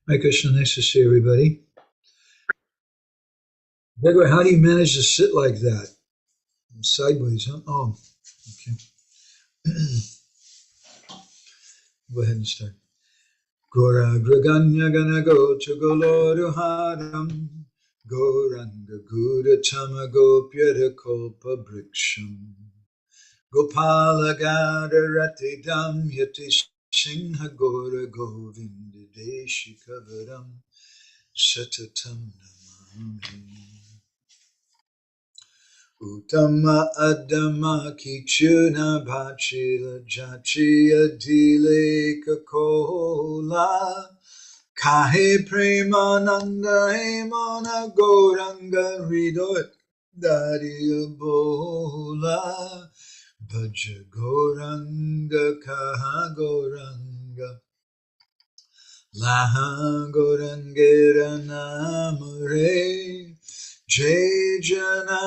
Hi, Krishna. Nice to see everybody. Gregor, how do you manage to sit like that? Sideways, huh? Oh, okay. Go ahead and start. Gora Graganya Gana Go Chugoloru Haram Goranga Gura Tama Gopyata Kolpa Briksham Gopala Gada Rati Dam Yati Singha Gora Govinda Deshi Kavaram Satatam Namami Uttama Adama Kichuna Bachila Jachia Dile Kakola Kahe Premananda Hemana Goranga Rido Dari Bola Bhaja Goranga Kaha Goranga Laha Gorangera Namure Jai Jana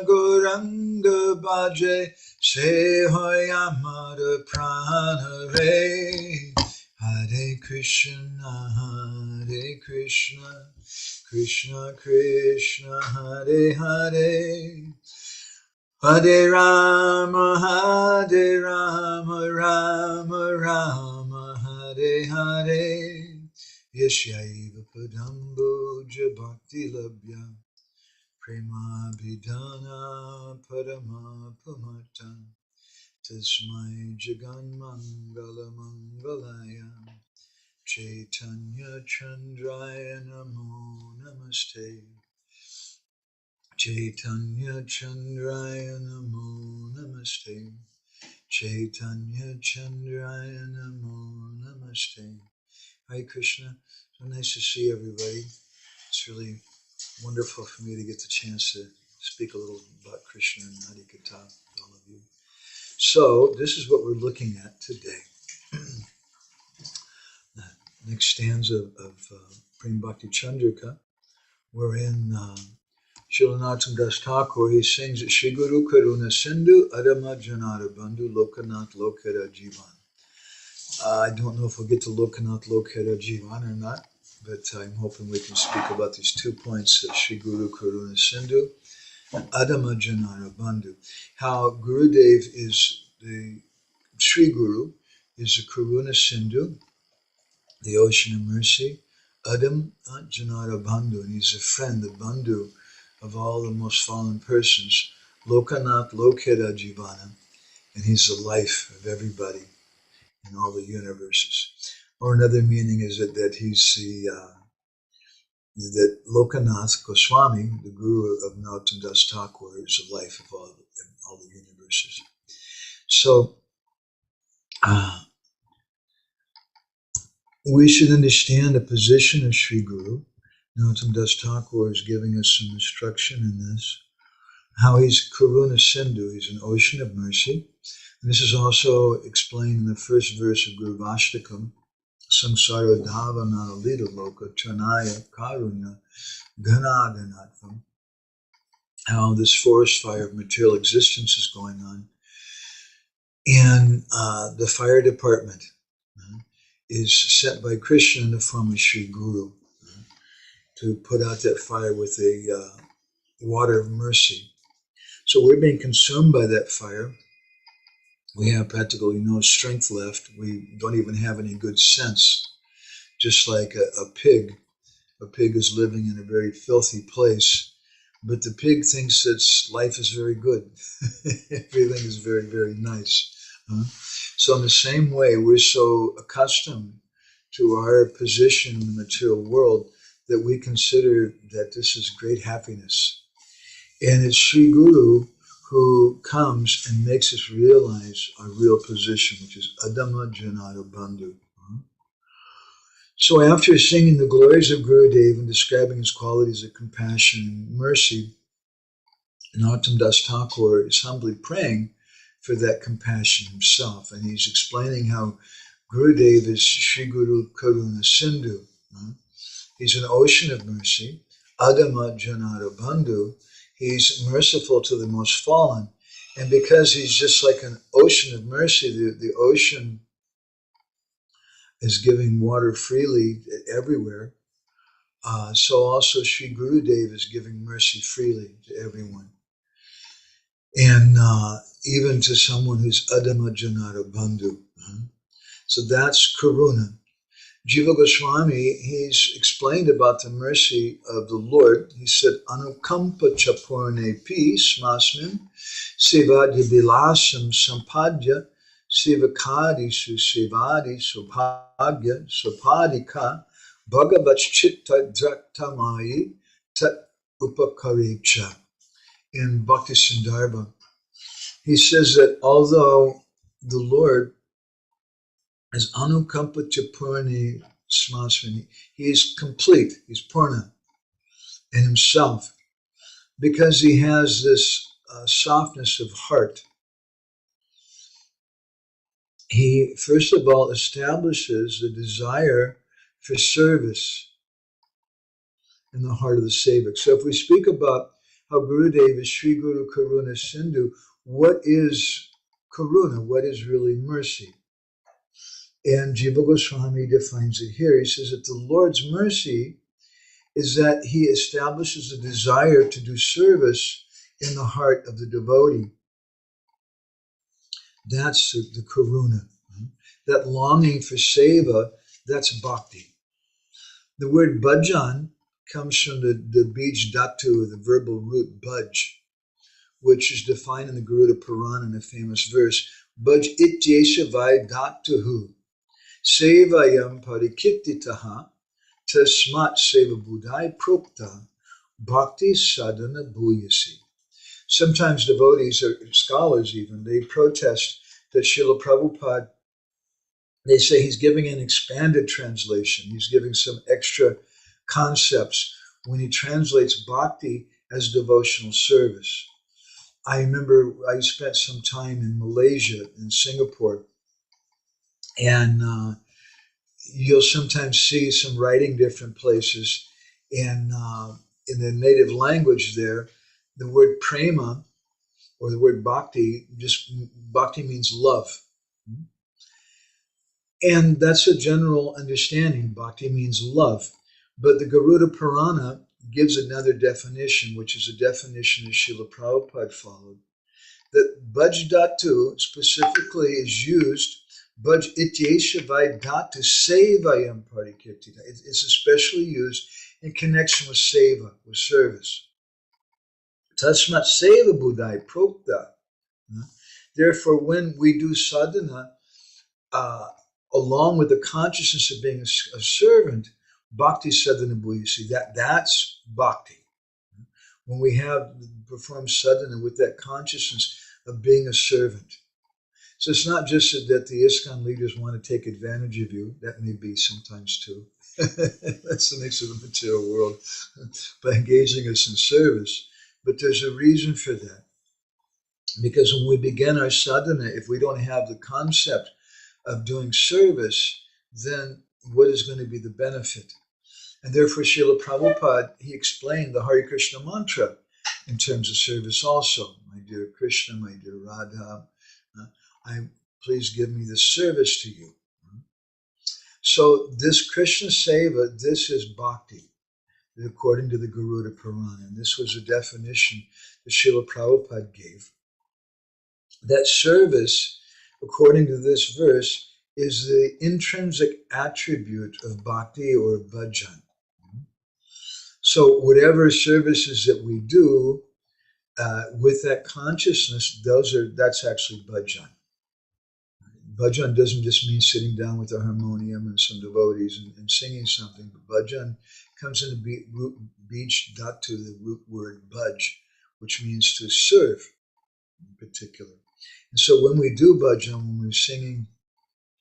Goranga Bhaje Se Hoyamada Prana Re Hare Krishna Krishna Krishna Hare Hare Hare Rama Rama Rama Hare Hare Yashaiva Padambuja Bhakti Labhya Prema-bhakti-candrika Prema-bhakti-candrika Tasmai Jagan Mangala Mangalaya Chaitanya Chandraya Namo Namaste Chaitanya Chandraya Namo Namaste Chaitanya Chandraya Namo Namaste. Hare Krishna. So nice to see everybody. It's really wonderful for me to get the chance to speak a little about Krishna and Harikatha with all of you. So this is what we're looking at today. The next stanza of Prema-bhakti-candrika, wherein Srila Das Thakur, he sings that Shri Guru Karuna Sindhu Adama Janara Bandhu Lokanath Lokera Jivan. I don't know if we'll get to Lokanath Lokera Jivan or not, but I'm hoping we can speak about these 2 points of Shri Guru Karuna Sindhu and Adama Janara Bandhu. How Gurudev is the Sri Guru, is the Karuna Sindhu, the ocean of mercy, Adam Janara Bandhu, and he's a friend, the Bandhu of all the most fallen persons, Lokanath Lokera Jivana, and he's the life of everybody in all the universes. Or another meaning is that he's that Lokanath Goswami, the guru of Narottam Das Thakur, is the life of all the universes. So we should understand the position of Sri Guru. Narottam Das Thakur is giving us some instruction in this, how he's Karuna Sindhu, he's an ocean of mercy. And this is also explained in the first verse of Guru Vastakam, Samsara Dhava Lita Loka Tanaya Karuna Ganaganatvam, how this forest fire of material existence is going on. And the fire department is sent by Krishna in the form of Sri Guru to put out that fire with a water of mercy. So we're being consumed by that fire. We have practically no strength left. We don't even have any good sense. Just like a pig. A pig is living in a very filthy place, but the pig thinks its life is very good. Everything is very, very nice. So in the same way, we're so accustomed to our position in the material world that we consider that this is great happiness. And it's Sri Guru who comes and makes us realize our real position, which is Adama Janara Bandhu. So after singing the glories of Gurudev and describing his qualities of compassion and mercy, Narottam Das Thakur is humbly praying for that compassion himself. And he's explaining how Gurudev is Sri Guru Karuna Sindhu. He's an ocean of mercy, Adama Janara Bandhu. He's merciful to the most fallen. And because he's just like an ocean of mercy, the ocean is giving water freely everywhere, so also Sri Gurudev is giving mercy freely to everyone. And even to someone who's Adama Janata Bandhu. So that's karuna. Jiva Goswami, he's explained about the mercy of the Lord. He said, Anukampa chapurne pi smasmin sevadi bilasam sampadya sevakadi su sevadi subhagya supadika bhagavach chitta draktamai tat upakarecha. In Bhakti Sandarbha, he says that although the Lord is Anukampa Chapurni Smasvini, he is complete, he's Purna in himself, because he has this softness of heart. He, first of all, establishes the desire for service in the heart of the Sevak. So if we speak about how Gurudev is Sri Guru Karuna Sindhu, what is karuna? What is really mercy? And Jiva Goswami defines it here. He says that the Lord's mercy is that he establishes a desire to do service in the heart of the devotee. That's the karuna. That longing for seva, that's bhakti. The word bhajan comes from the bij dhatu, the verbal root bhaj, which is defined in the Garuda Purana in a famous verse, bhaj ityesha vai dhatuhu, sevayam parikittitaha, tasmat seva budai prokta, bhakti sadhana bhuyasi. Sometimes devotees or scholars even, they protest that Srila Prabhupada, they say he's giving an expanded translation. He's giving some extra concepts when he translates bhakti as devotional service. I remember I spent some time in Malaysia, in Singapore, and you'll sometimes see some writing different places, and in the native language there, the word prema, or the word bhakti, just bhakti means love. And that's a general understanding. Bhakti means love. But the Garuda Purana gives another definition, which is a definition that Srila Prabhupada followed. That bhaj dhatu specifically is used, bhaj ityesha vai dhatu sevayam parikirtita. It's especially used in connection with seva, with service. Tasmat seva budai prokta. Therefore, when we do sadhana, along with the consciousness of being a servant, bhakti sadhana bhuyasi, that's bhakti. When we have performed sadhana with that consciousness of being a servant. So it's not just that the ISKCON leaders want to take advantage of you. That may be sometimes too. That's the nature of the material world, by engaging us in service. But there's a reason for that. Because when we begin our sadhana, if we don't have the concept of doing service, then what is going to be the benefit? And therefore, Srila Prabhupada, he explained the Hare Krishna mantra in terms of service also. My dear Krishna, my dear Radha, please give me this service to you. So this Krishna Seva, this is bhakti, according to the Garuda Purana. And this was a definition that Srila Prabhupada gave. That service, according to this verse, is the intrinsic attribute of bhakti or bhajan. So whatever services that we do with that consciousness, that's actually bhajan. Bhajan doesn't just mean sitting down with a harmonium and some devotees and singing something, but bhajan comes in the root bij dhatu, the root word bhaj, which means to serve in particular. And so when we do bhajan, when we're singing,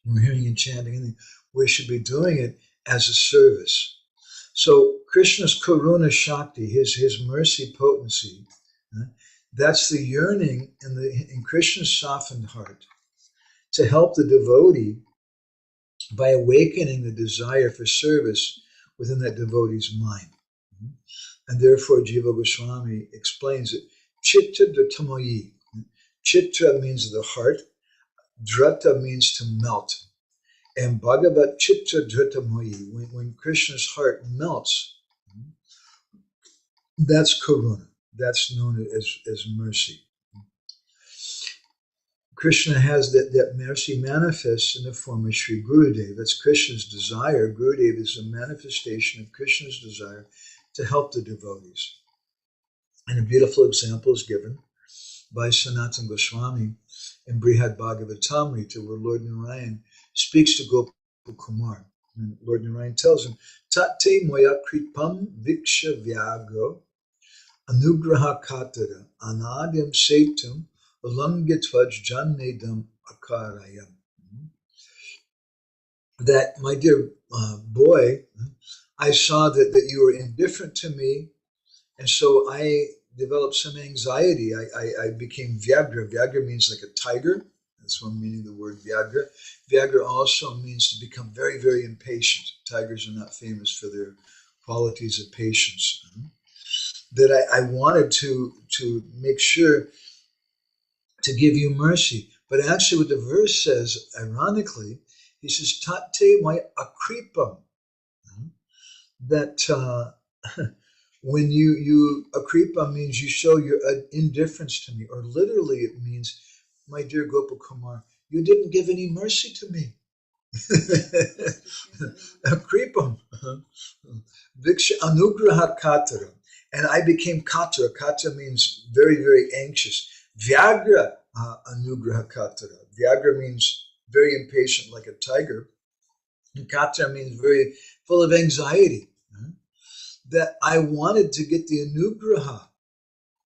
when we're hearing and chanting, we should be doing it as a service. So Krishna's karuna shakti, his mercy potency, that's the yearning in Krishna's softened heart to help the devotee by awakening the desire for service within that devotee's mind. And therefore Jiva Goswami explains it, chitta dratamoyi. Chitta means the heart, drata means to melt. And Bhagavat Chitta Dritamoyi, when Krishna's heart melts, that's karuna. That's known as mercy. Krishna has that mercy manifests in the form of Sri Gurudev. That's Krishna's desire. Gurudev is a manifestation of Krishna's desire to help the devotees. And a beautiful example is given by Sanatana Goswami in Brihad Bhagavatamrita, where Lord Narayan speaks to Gopal Kumar. And Lord Narayan tells him, Tate moya kripam viksha vyagro anugraha katara anadim setum ulangitvaj jannedam akarayam. That, my dear boy, I saw that you were indifferent to me, and so I developed some anxiety. I became Vyagra. Vyagra means like a tiger. That's one meaning of the word Vyagra. Vyagra also means to become very, very impatient. Tigers are not famous for their qualities of patience. That I wanted to make sure to give you mercy. But actually what the verse says, ironically, he says, Tate my akripam. That when you akripa means you show your indifference to me, or literally it means, my dear Gopal Kumar, you didn't give any mercy to me. Akripam. Viksha anugraha katara. And I became katara. Katara means very, very anxious. Vyagra anugraha katara. Vyagra means very impatient like a tiger. And katara means very full of anxiety. That I wanted to get the anugraha,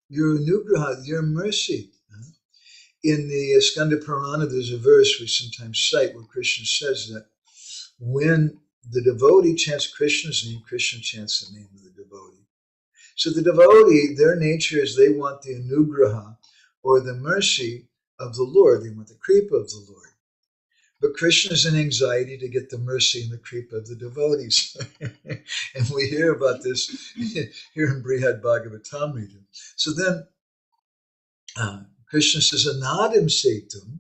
your mercy. In the Skanda Purana, there's a verse we sometimes cite where Krishna says that when the devotee chants Krishna's name, Krishna chants the name of the devotee. So the devotee, their nature is they want the anugraha, or the mercy of the Lord. They want the kripa of the Lord. But Krishna is in anxiety to get the mercy and the kripa of the devotees. And we hear about this here in Brihad Bhagavatamrita. So then Krishna says, Anadim Setum,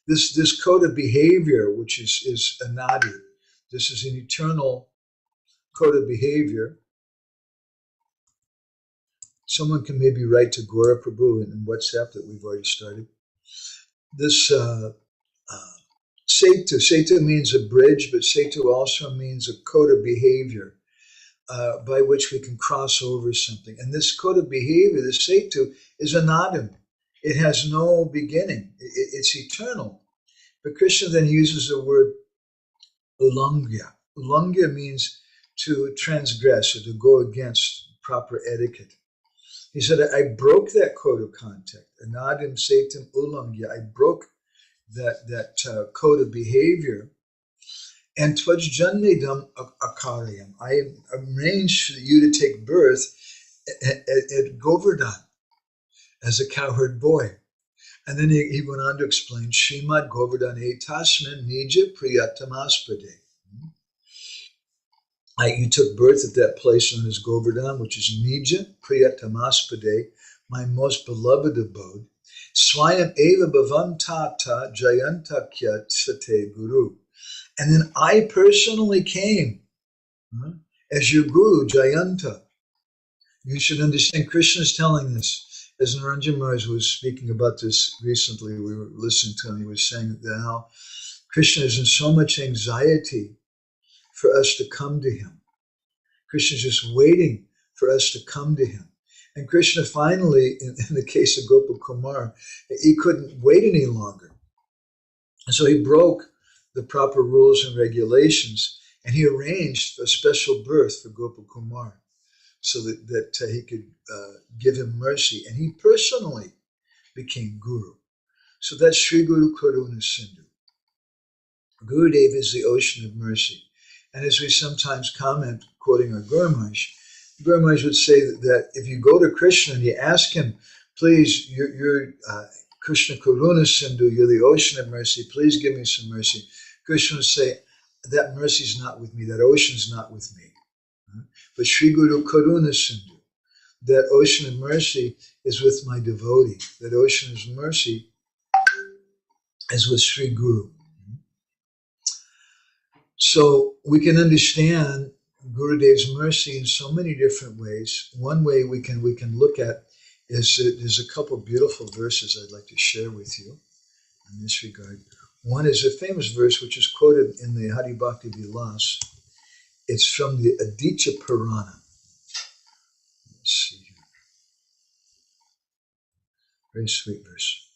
this code of behavior, which is anadi. This is an eternal code of behavior. Someone can maybe write to Gora Prabhu in WhatsApp that we've already started. This Setu means a bridge, but Setu also means a code of behavior by which we can cross over something. And this code of behavior, the Setu, is anadim. It has no beginning. It's eternal. But Krishna then uses the word ulangya. Ulangya means to transgress or to go against proper etiquette. He said, I broke that code of conduct. Anadim Setum ulangya. I broke that code of behavior, and tvaj jannedam akaryam. I arranged for you to take birth at Govardhan as a cowherd boy. And then he went on to explain, Srimad Govardhan etasmin nija priyatamaspade. You took birth at that place known as Govardhan, which is Nija priyatamaspade, my most beloved abode. Swayam eva bhavam tata jayanta kyat sate guru. And then I personally came as your guru, Jayanta. You should understand, Krishna is telling this. As Naranjan Maharaj was speaking about this recently, we were listening to him, he was saying that how Krishna is in so much anxiety for us to come to him. Krishna is just waiting for us to come to him. And Krishna finally, in the case of Gopal Kumar, he couldn't wait any longer. And so he broke the proper rules and regulations, and he arranged a special birth for Gopal Kumar so that he could give him mercy. And he personally became Guru. So that's Sri Guru Karuna Sindhu. Gurudev is the ocean of mercy. And as we sometimes comment, quoting our Guru Maharaj would say that if you go to Krishna and you ask him, please, you're Krishna Karuna Sindhu, you're the ocean of mercy, please give me some mercy. Krishna would say, that mercy is not with me, that ocean's not with me. But Sri Guru Karuna Sindhu, that ocean of mercy is with my devotee. That ocean of mercy is with Sri Guru. So we can understand Gurudev's mercy in so many different ways. One way we can look at is there's a couple of beautiful verses I'd like to share with you in this regard. One is a famous verse which is quoted in the Hari Bhakti Vilas. It's from the Aditya Purana. Let's see here. Very sweet verse.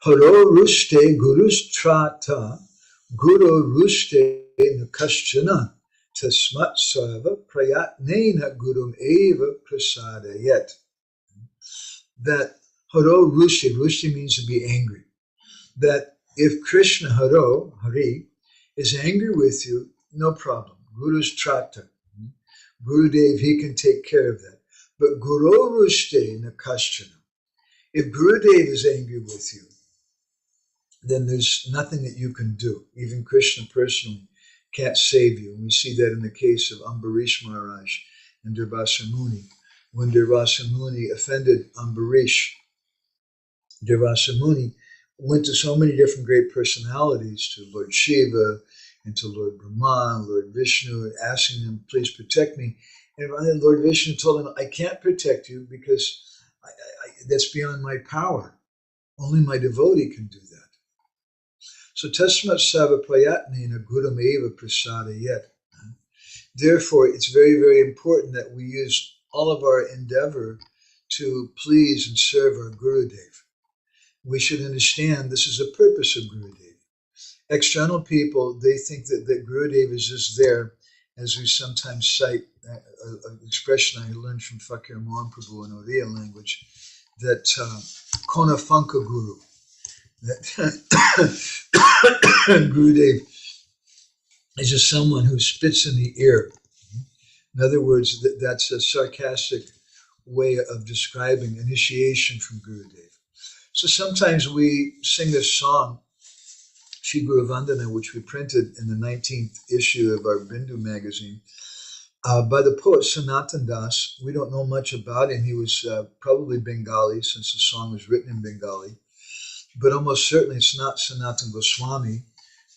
Haro rushte gurus trata guru rushte nakaschana tasmat sarva prayatnena gurum eva prasadayet. That haro rushte, rushte means to be angry. That if Krishna Haro, Hari, is angry with you, no problem. Guru's trata. Gurudev, he can take care of that. But Guru rushte nakaschana. If Gurudev is angry with you, then there's nothing that you can do. Even Krishna personally can't save you. And we see that in the case of Ambarish Maharaj and Durvasa Muni. When Durvasa Muni offended Ambarish, Durvasa Muni went to so many different great personalities, to Lord Shiva and to Lord Brahma, Lord Vishnu, asking them, please protect me. And Lord Vishnu told him, I can't protect you because that's beyond my power. Only my devotee can do that. So tasmat sava prayatnena gurum eva prasadayet. Therefore, it's very, very important that we use all of our endeavor to please and serve our Gurudev. We should understand this is the purpose of Gurudev. External people, they think that Gurudev is just there, as we sometimes cite an expression I learned from Fakir Mohan in Oriya language, that Kona Funka Guru, that Gurudev is just someone who spits in the ear. In other words, that's a sarcastic way of describing initiation from Gurudev. So sometimes we sing this song, Shri Guru Vandana, which we printed in the 19th issue of our Bindu magazine, by the poet Sanatan Das. We don't know much about him. He was probably Bengali, since the song was written in Bengali. But almost certainly it's not Sanatan Goswami,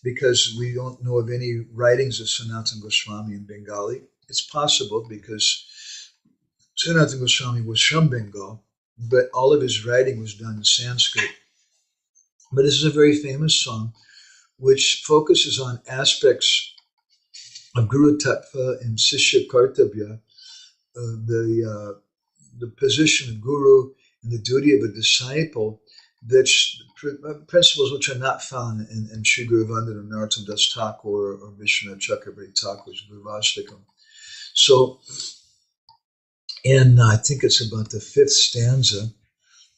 because we don't know of any writings of Sanatan Goswami in Bengali. It's possible because Sanatan Goswami was from Bengal, but all of his writing was done in Sanskrit. But this is a very famous song which focuses on aspects of Guru Tattva and Sishya Kartabhya, the position of Guru and the duty of a disciple, that's principles which are not found in Sri Guru Vandana, Narottam Das Thakur, or Vishwanath Chakravarti Thakur's Gurvashtakam. So, and I think it's about the 5th stanza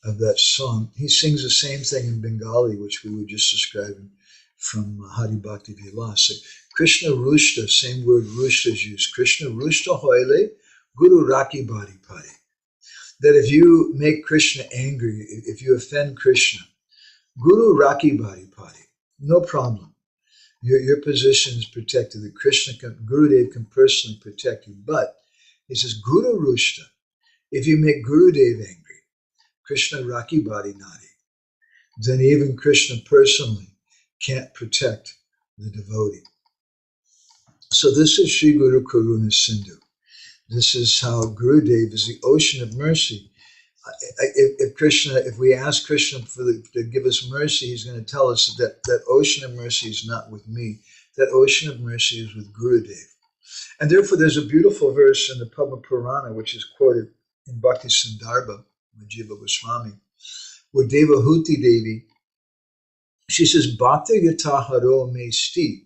of that song, he sings the same thing in Bengali, which we were just describing from Hari Bhakti Vilas. Krishna Rushta, same word Rushta is used. Krishna Rushta Hoile, Guru Raki Bari Pari. That if you make Krishna angry, if you offend Krishna, Guru Raki Bari Pari, no problem. Your position is protected. That Gurudev can personally protect you. But he says, Guru Rushta, if you make Gurudev angry, Krishna Raki Bari Nari, then even Krishna personally can't protect the devotee. So this is Sri Guru Karuna Sindhu. This is how Gurudev is the ocean of mercy. If we ask Krishna to give us mercy, he's going to tell us that ocean of mercy is not with me. That ocean of mercy is with Gurudev. And therefore, there's a beautiful verse in the Padma Purana, which is quoted in Bhakti Sandarbha, Jiva Goswami, where Devahuti Devi, she says, Bhakta yataharo me sti,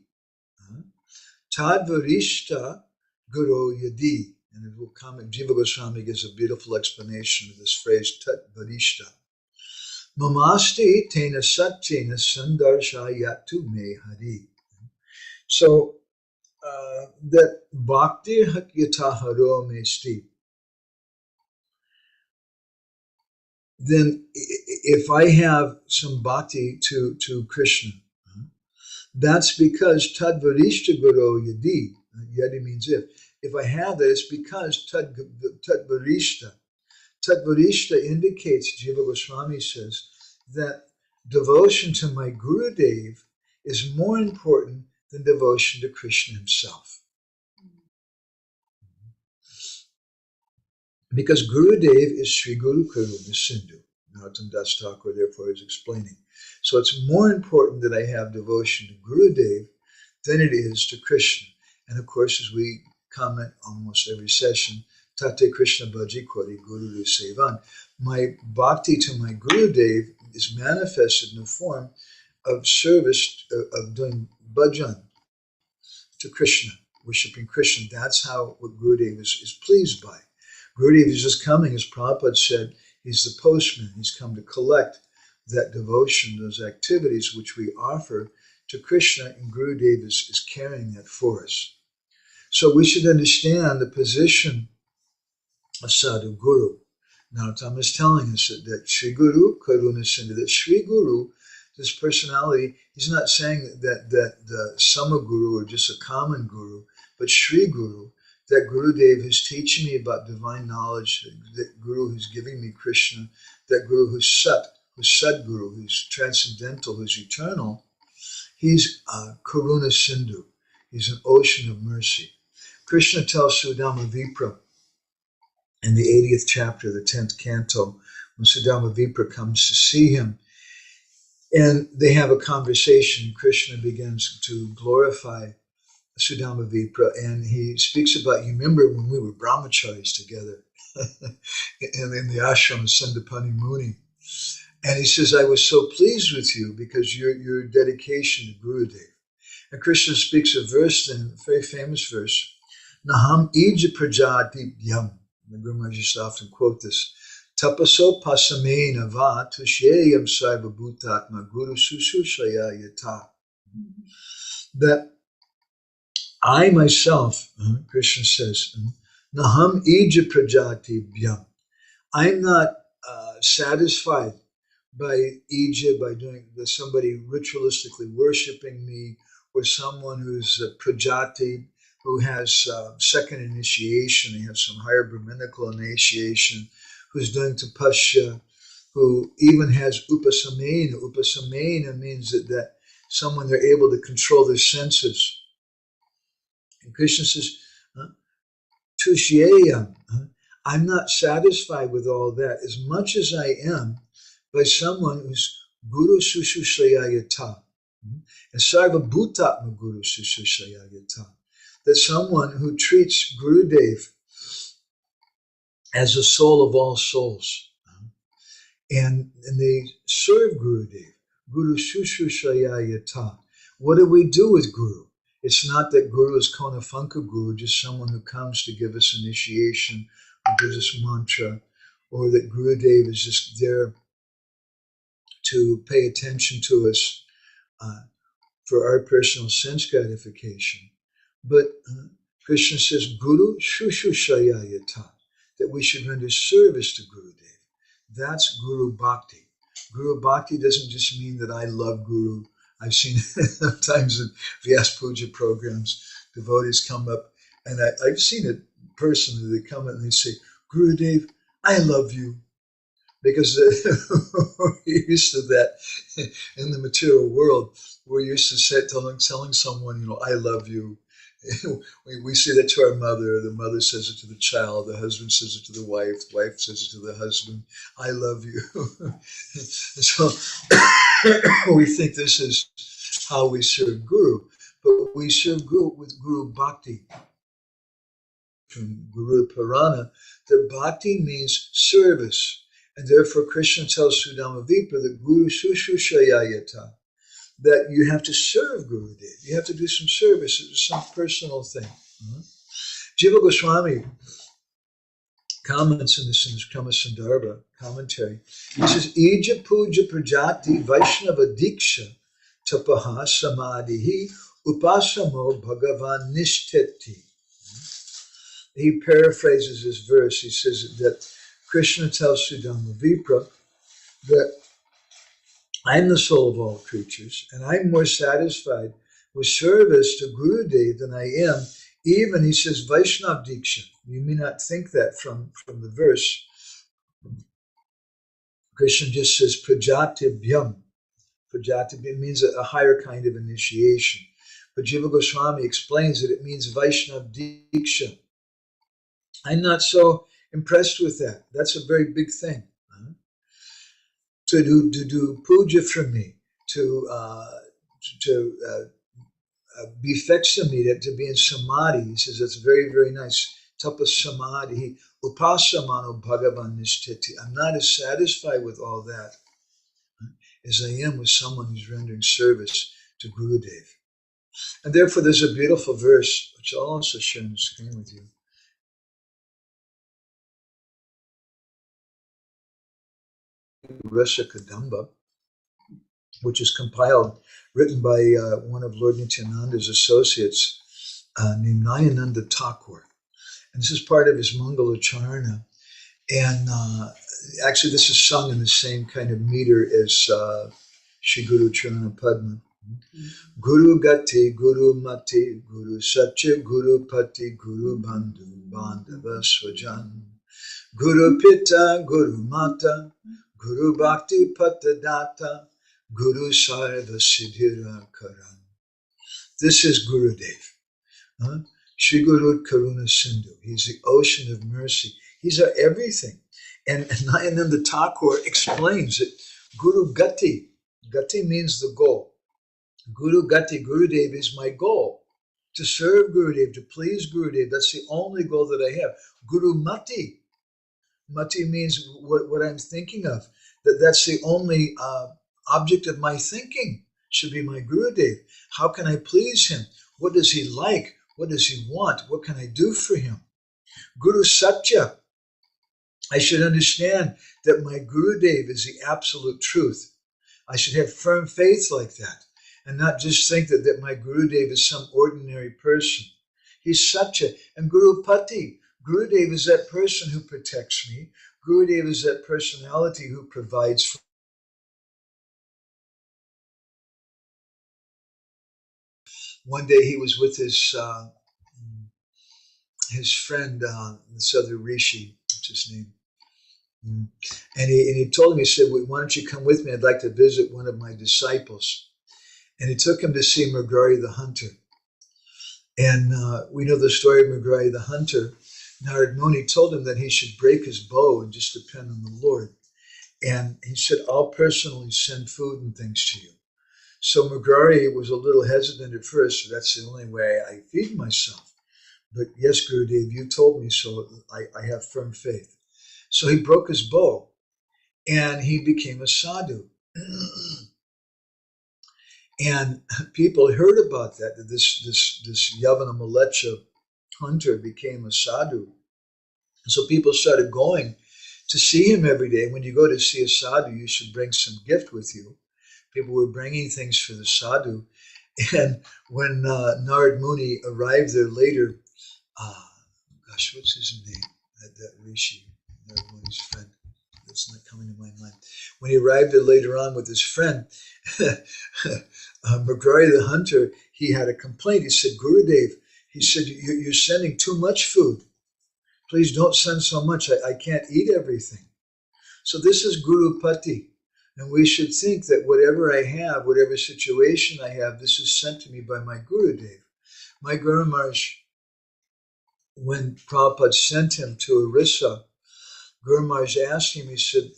tadvarishta guru yadi. And it will come, Jiva Goswami gives a beautiful explanation of this phrase, tadvarishta. Mamasti tena satyena sandarsha yatu me hari. So, that bhakti yataharo me sti, then if I have some bhakti to Krishna, that's because tadvarishta guru yadi. Yadi means if I have that, it's because tadvarishta. Tadvarishta indicates, Jiva Goswami says, that devotion to my Gurudev is more important than devotion to Krishna himself. Because Gurudev is Sri Guru Karuna Sindhu. Narottam Das Thakur therefore is explaining. So it's more important that I have devotion to Gurudev than it is to Krishna. And of course, as we comment almost every session, Tate Krishna Bhaji Kori Guru Sevan. My bhakti to my Gurudev is manifested in the form of service, of doing bhajan to Krishna, worshiping Krishna. That's how what Gurudev is pleased by. Gurudev is just coming, as Prabhupada said, he's the postman. He's come to collect that devotion, those activities which we offer to Krishna, and Gurudev is carrying that for us. So we should understand the position of Sadhu Guru. Narottam is telling us that Sri Guru, Karuna Sindhu, that Sri Guru, this personality, he's not saying that the Samaguru or just a common Guru, but Sri Guru, that Gurudev is teaching me about divine knowledge, that Guru who's giving me Krishna, that Guru who's Sat, who's Sadguru, who's transcendental, who's eternal, he's Karuna Sindhu. He's an ocean of mercy. Krishna tells Sudama Vipra in the 80th chapter, the 10th canto, when Sudama Vipra comes to see him, and they have a conversation. Krishna begins to glorify Sudama Vipra, and he speaks about, you remember when we were brahmacharis together in the ashram of Sandipani Muni, and he says, I was so pleased with you because your dedication to Gurudev. And Krishna speaks a verse, then a very famous verse, Naham ija prajati yam. The Guru Maharaj used to often quote this. Tapaso pasamena va tushyayam sarva bhutatma guru susushaya yata. That I myself, Krishna says, Naham ija prajati yam. I'm not satisfied by ija, by doing somebody ritualistically worshiping me, or someone who's a prajati, who has second initiation, he has some higher Brahminical initiation, who's doing tapasya, who even has upasamena. Upasamena means that someone, they're able to control their senses. And Krishna says, Tushyayam, I'm not satisfied with all that as much as I am by someone who's Guru Susushayayata. And Sarva Bhutatma Guru Susushayayata. That someone who treats Gurudev as the soul of all souls. And they serve Gurudev. Guru Susushayayata. What do we do with Guru? It's not that Guru is Konafanka Guru, just someone who comes to give us initiation or gives us mantra, or that Gurudev is just there to pay attention to us for our personal sense gratification. But Krishna says, Guru Shushushayayata, that we should render service to Gurudev. That's Guru Bhakti. Guru Bhakti doesn't just mean that I love Guru. I've seen sometimes in Vyas Puja programs, devotees come up, and I've seen it personally. They come up and they say, Gurudev, I love you. Because we're used to that in the material world. We're used to telling someone, I love you. We say that to our mother. The mother says it to the child. The husband says it to the wife says it to the husband. I love you. So we think this is how we serve Guru. But we serve Guru with Guru Bhakti. From Guru Purana, that Bhakti means service. And therefore Krishna tells Sudama Vipra that Guru Sushushayayata, that you have to serve Gurudev. You have to do some service. It's some personal thing. Jiva Goswami comments in this Kama Sandarbha commentary. He says, Ija Puja Prajati Vaishnava Diksha Tapaha Samadhihi Upasamo Bhagavan Nishteti. He paraphrases this verse. He says that Krishna tells Sudama Vipra that I'm the soul of all creatures, and I'm more satisfied with service to Gurudev than I am. Even, he says, Vaishnav Diksha. You may not think that from the verse. Krishna just says Prajatibhyam. Prajatibhyam means a higher kind of initiation. But Jiva Goswami explains that it means Vaishnav Diksha. I'm not so impressed with that. That's a very big thing. To do puja for me, to be fexamita, to be in samadhi. He says that's very, very nice. Tapas samadhi, upasamano bhagavan nishtiti. I'm not as satisfied with all that as I am with someone who's rendering service to Gurudev. And therefore there's a beautiful verse, which I'll also share on the screen with you. Rasa Kadamba, which is compiled, written by one of Lord Nityananda's associates named Nayananda Thakur. And this is part of his Mangalacharana. And actually this is sung in the same kind of meter as Shri Guru Charana Padma. Guru Gati, Guru Mati, Guru Satya, Guru Pati, Guru Bandhu, Bandhava Swajan. Guru Pita, Guru Mata, Guru Bhakti Patadata, Guru Sarva Siddhira Karan. This is Gurudev. Shri Guru Karuna Sindhu. He's the ocean of mercy. He's our everything. And Nayananda Thakur explains that Guru Gati, Gati means the goal. Guru Gati, Gurudev is my goal. To serve Gurudev, to please Gurudev, that's the only goal that I have. Guru Mati. Mati means what I'm thinking of. That's the only object of my thinking, should be my Gurudev. How can I please him? What does he like? What does he want? What can I do for him? Guru Satya. I should understand that my Gurudev is the absolute truth. I should have firm faith like that and not just think that my Gurudev is some ordinary person. He's Satya. And Guru Pati. Gurudev is that person who protects me. Gurudev is that personality who provides for me. One day he was with his friend, this other Rishi, what's his name? And he told him, he said, why don't you come with me? I'd like to visit one of my disciples. And he took him to see Mrigari the hunter. And we know the story of Mrigari the hunter. Narad Muni told him that he should break his bow and just depend on the Lord. And he said, I'll personally send food and things to you. So Mrigari was a little hesitant at first. So that's the only way I feed myself. But yes, Gurudev, you told me so. I have firm faith. So he broke his bow and he became a sadhu. And people heard about that this Yavana Malecha hunter became a sadhu. So people started going to see him every day. When you go to see a sadhu, you should bring some gift with you. People were bringing things for the sadhu. And when Narad Muni arrived there later, what's his name? That Rishi, Narad Muni's friend. That's not coming to my mind. When he arrived there later on with his friend, Mrigari the hunter, he had a complaint. He said, Gurudev, he said, you're sending too much food. Please don't send so much. I can't eat everything. So this is Guru Pati. And we should think that whatever I have, whatever situation I have, this is sent to me by my Gurudev. My Guru Maharaj, when Prabhupada sent him to Orissa, Guru Maharaj asked him, he said,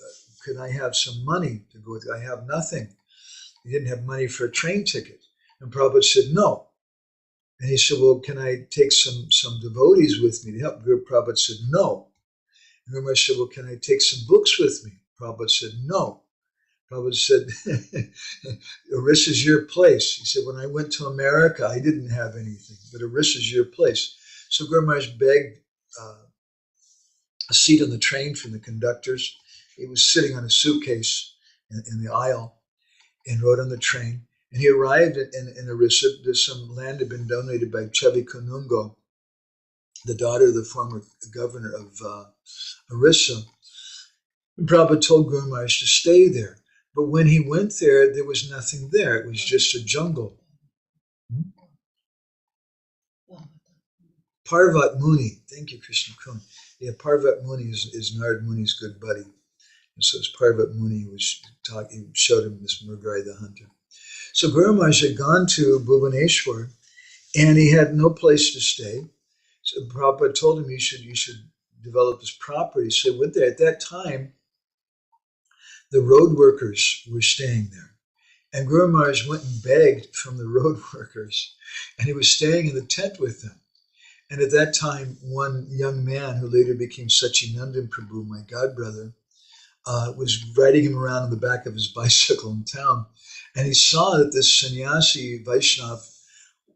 could I have some money to go with you? I have nothing. He didn't have money for a train ticket. And Prabhupada said, no. And he said, well, can I take some devotees with me to help? Guru Prabhupada said, no. And Guru Maharaj said, well, can I take some books with me? Prabhupada said, no. Prabhupada said, Orissa's your place. He said, when I went to America, I didn't have anything, but Orissa's your place. So Guru Maharaj begged a seat on the train from the conductors. He was sitting on a suitcase in the aisle and rode on the train. And he arrived in Orissa. Some land had been donated by Chavi Kunungo, the daughter of the former governor of Orissa. And Prabhupada told Guru Maharaj to stay there. But when he went there, there was nothing there. It was just a jungle. Parvat Muni. Thank you, Krishna Kun. Yeah, Parvat Muni is Narad Muni's good buddy. And so it's Parvat Muni who showed him this Mrigari the hunter. So Guru Maharaj had gone to Bhubaneswar, And he had no place to stay. So Prabhupada told him, you should develop this property. So he went there. At that time, the road workers were staying there. And Guru Maharaj went and begged from the road workers, and he was staying in the tent with them. And at that time, one young man who later became Sachinandan Prabhu, my godbrother, was riding him around on the back of his bicycle in town. And he saw that this sannyasi Vaishnav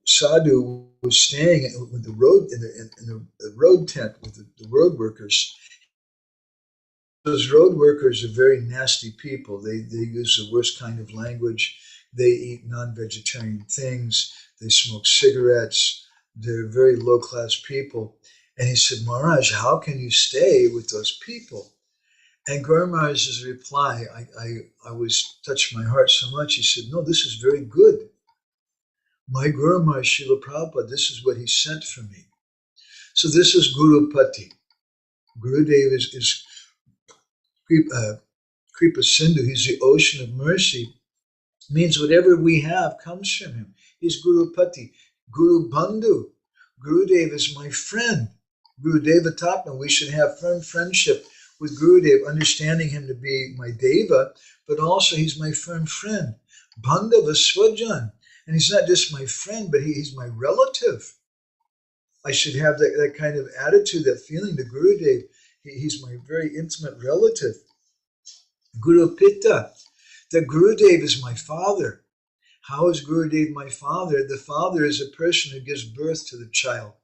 sadhu was staying with the road in the road tent with the road workers. Those road workers are very nasty people. They use the worst kind of language. They eat non-vegetarian things. They smoke cigarettes. They're very low-class people. And he said, Maharaj, how can you stay with those people? And Guru Maharaj's reply, I was touched my heart so much. He said, no, this is very good. My Guru Maharaj, Srila Prabhupada, this is what he sent for me. So this is Guru Pati. Gurudev is Kripa Sindhu. He's the ocean of mercy. Means whatever we have comes from him. He's Guru Pati. Guru Bandhu. Gurudev is my friend. Gurudeva Tatma. We should have firm friendship with Gurudev, understanding him to be my Deva, but also he's my firm friend. Bandhava Swajan. And he's not just my friend, but he's my relative. I should have that kind of attitude, that feeling to Gurudev. He's my very intimate relative. Guru Pitta. That Gurudev is my father. How is Gurudev my father? The father is a person who gives birth to the child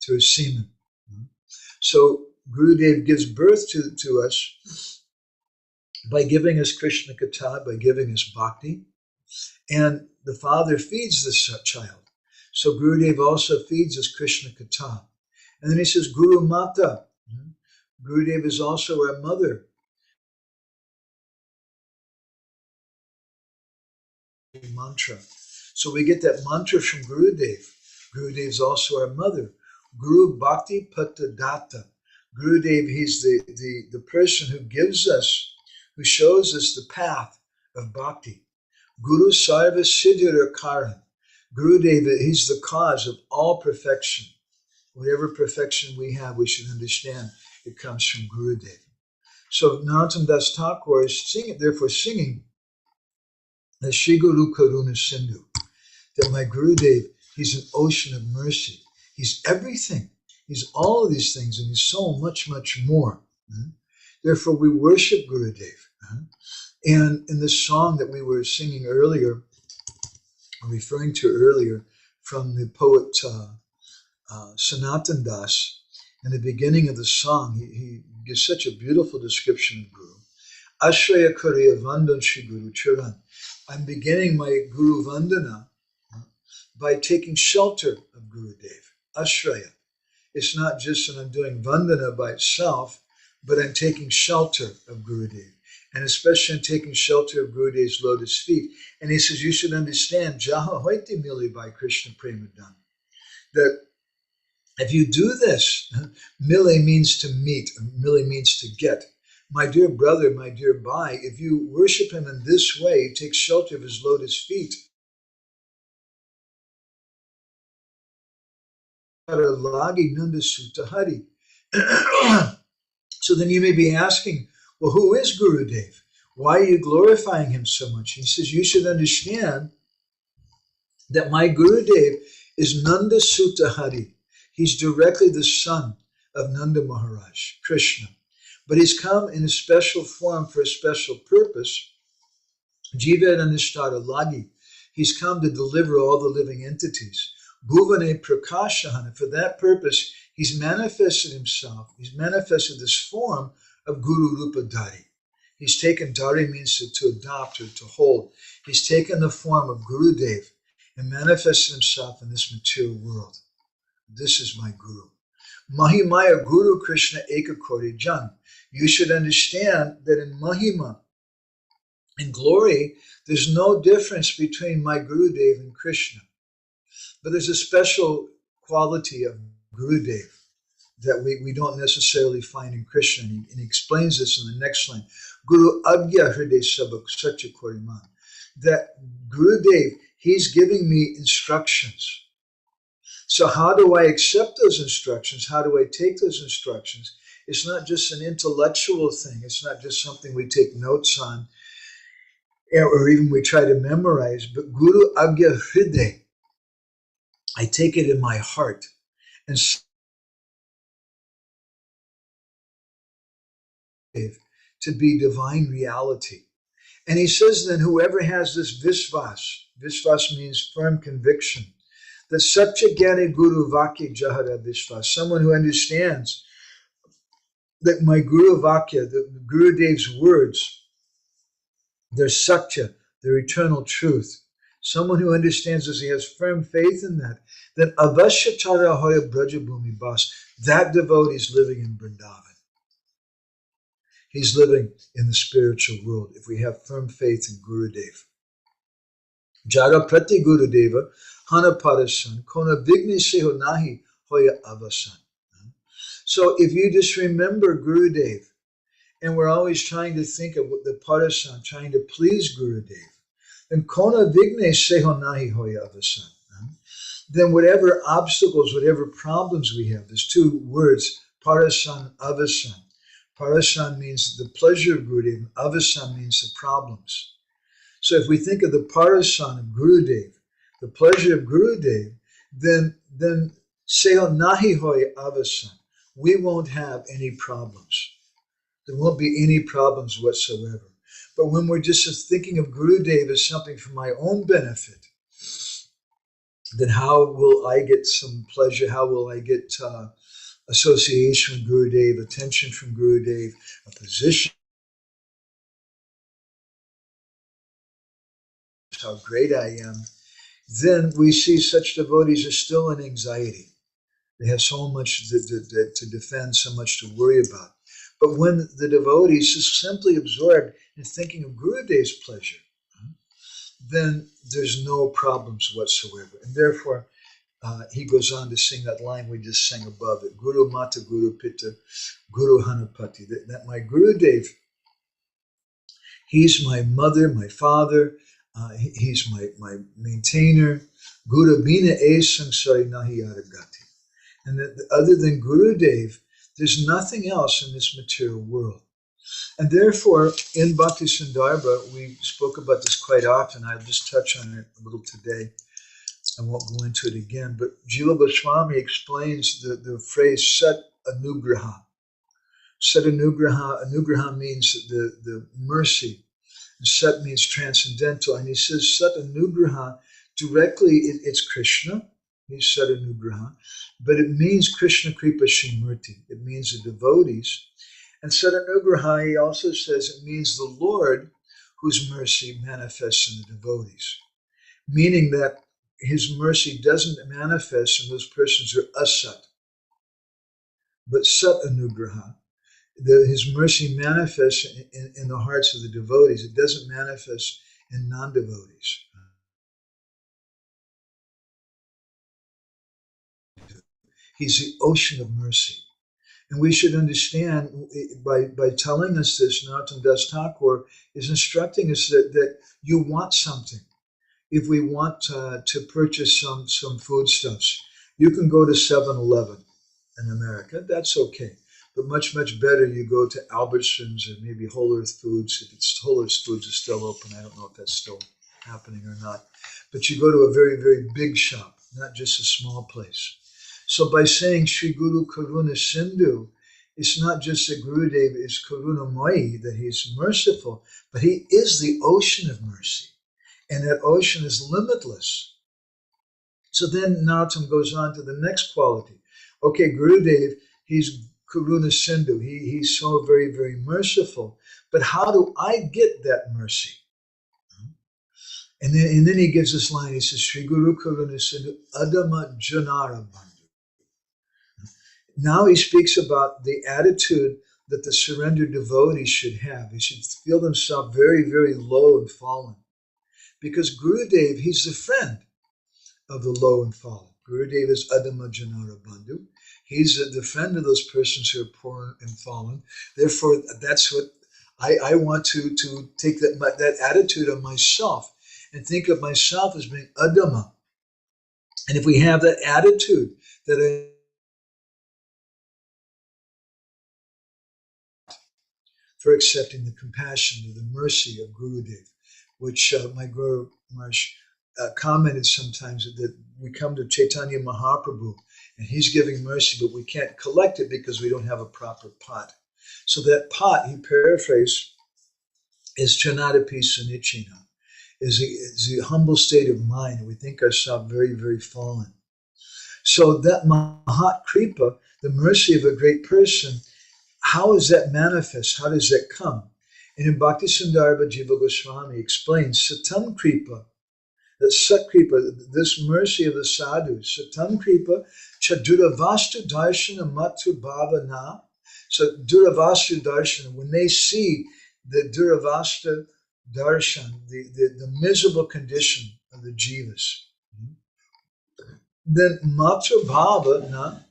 through semen. So Gurudev gives birth to us by giving us Krishna Katha, by giving us bhakti. And the father feeds this child. So Gurudev also feeds us Krishna Katha. And then he says, Guru Mata. Gurudev is also our mother. Mantra. So we get that mantra from Gurudev. Gurudev is also our mother. Guru Bhakti Patadata. Gurudev, he's the person who gives us, who shows us the path of bhakti. Guru Sarva Siddhira Karan. Gurudev, he's the cause of all perfection. Whatever perfection we have, we should understand it comes from Gurudev. So Narottam Das Thakur is therefore singing the Shri Guru Karuna Sindhu, that my Gurudev, he's an ocean of mercy. He's everything. He's all of these things, and he's so much, much more. Therefore, we worship Gurudev. And in this song that we were singing earlier, referring to earlier, from the poet Sanatan Das, in the beginning of the song, he gives such a beautiful description of Guru. Ashraya Kuriya Vandan Shri Guru Charan. I'm beginning my Guru Vandana by taking shelter of Gurudev. Ashraya. It's not just that I'm doing Vandana by itself, but I'm taking shelter of Gurudev. And especially I'm taking shelter of Gurudev's lotus feet. And he says, you should understand, Jaha Hoiti Mili by Krishna Prema-bhakti-candrika, that if you do this, Mile means to meet, Mile means to get. My dear brother, my dear Bhai, if you worship him in this way, take shelter of his lotus feet, so then you may be asking, well, who is Gurudev? Why are you glorifying him so much? He says, you should understand that my Gurudev is Nanda Sutta Hari. He's directly the son of Nanda Maharaj, Krishna. But he's come in a special form for a special purpose. Jiva Anishtara Lagi. He's come to deliver all the living entities. Bhuvane Prakashahana. For that purpose, he's manifested himself. He's manifested this form of Guru Rupa Dari. He's taken, Dari means to adopt or to hold. He's taken the form of Gurudev and manifested himself in this material world. This is my Guru. Mahimaya Guru Krishna Ekakoti Jan. You should understand that in Mahima, in glory, there's no difference between my Gurudev and Krishna. But there's a special quality of Gurudev that we don't necessarily find in Krishna. And he explains this in the next line. Guru Agya Hriday Sabak Satya Koriman. That Gurudev, he's giving me instructions. So how do I accept those instructions? How do I take those instructions? It's not just an intellectual thing. It's not just something we take notes on or even we try to memorize, but Guru Agya Hriday, I take it in my heart and to be divine reality. And he says then whoever has this visvas means firm conviction, that Satya Gyani Guru Vakya Jahara Vishvas, someone who understands that my Guru Vakya, the Guru Dev's words, they're Satya, they're eternal truth. Someone who understands this, he has firm faith in that, then Avashya Chara Hoya Brajabhumi Bas, that devotee is living in Vrindavan. He's living in the spiritual world if we have firm faith in Gurudev. Jara Prati Gurudeva, Hana Parasan, Kona Vigni Seho Nahi Hoya Avasan. So if you just remember Gurudev, and we're always trying to think of the Parasan, trying to please Gurudev, then Kona Vigni Seho Nahi Hoya Avasan. Then whatever obstacles, whatever problems we have, there's two words, Parasan, Avasan. Parasan means the pleasure of Gurudev, and Avasan means the problems. So if we think of the Parasan of Gurudev, the pleasure of Gurudev, then Seho Nahi Hoy Avasan, we won't have any problems. There won't be any problems whatsoever. But when we're just thinking of Gurudev as something for my own benefit, then how will I get some pleasure? How will I get association with Gurudev, attention from Gurudev, a position, how great I am? Then we see such devotees are still in anxiety. They have so much to defend, so much to worry about. But when the devotee is just simply absorbed in thinking of Gurudev's pleasure, then there's no problems whatsoever. And therefore, he goes on to sing that line we just sang above it, Guru Mata Guru Pitta, Guru Hanapati, that my Gurudev, he's my mother, my father, he's my maintainer, Guru Bina E Sangsari Nahi Aragati. And that other than Gurudev, there's nothing else in this material world. And therefore, in Bhakti Sandarbha, we spoke about this quite often. I'll just touch on it a little today. I won't go into it again. But Jila Goswami explains the phrase Sat Anugraha. Sat Anugraha, Anugraha means the mercy. And Sat means transcendental. And he says Sat Anugraha, directly it's Krishna. He's Sat Anugraha. But it means Krishna Kripa Shimurti. It means the devotees. And Sat Anugraha, he also says it means the Lord whose mercy manifests in the devotees. Meaning that his mercy doesn't manifest in those persons who are asat, but Sat Anugraha. His mercy manifests in the hearts of the devotees. It doesn't manifest in non-devotees. He's the ocean of mercy. And we should understand, by telling us this, Narottam Das Thakur is instructing us that you want something. If we want to purchase some foodstuffs, you can go to 7-Eleven in America. That's okay. But much, much better you go to Albertsons or maybe Whole Earth Foods. If it's Whole Earth Foods is still open, I don't know if that's still happening or not. But you go to a very, very big shop, not just a small place. So by saying Sri Guru Karuna Sindhu, it's not just that Gurudev is Karuna Moyi, that he's merciful, but he is the ocean of mercy. And that ocean is limitless. So then Narottam goes on to the next quality. Okay, Gurudev, he's Karuna Sindhu. He's so very, very merciful. But how do I get that mercy? And then he gives this line. He says, Sri Guru Karuna Sindhu Adama Janara Bandhu. Now he speaks about the attitude that the surrendered devotee should have. He should feel himself very, very low and fallen. Because Gurudev, he's the friend of the low and fallen. Gurudev is Adama Janara Bandhu. He's the friend of those persons who are poor and fallen. Therefore, that's what I want to take that attitude of myself and think of myself as being Adama. And if we have that attitude that for accepting the compassion or the mercy of Gurudev, which my Guru Maharaj commented sometimes that we come to Chaitanya Mahaprabhu and he's giving mercy, but we can't collect it because we don't have a proper pot. So that pot, he paraphrased, is Chanadapi Sunichina, is a humble state of mind, and we think ourselves very, very fallen. So that Mahat Kripa, the mercy of a great person, how is that manifest? How does that come? And in Bhakti Sundarbha Jiva Goswami explains Satam Kripa, that Sat Kripa, this mercy of the sadhus, Satam Kripa, Chaduravasta Darshana Matu Bhavana. So Duravasta Darshana, when they see the Duravasta Darshan, the miserable condition of the jivas, then Matu Bhavana,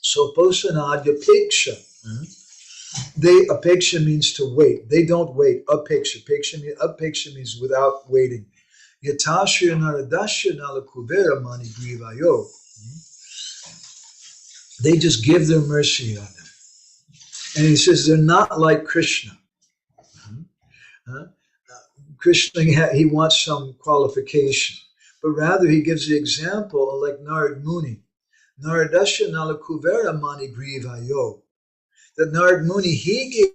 Soposanadya Peksha. Apeksha means to wait. They don't wait. Apeksha means without waiting. Yatashya naradashya nalakubera mani grivayo. They just give their mercy on them. And he says they're not like Krishna. Krishna, he wants some qualification. But rather he gives the example like Narad Muni. Naradashya nalakubera mani grivayo. That Narad Muni, he gave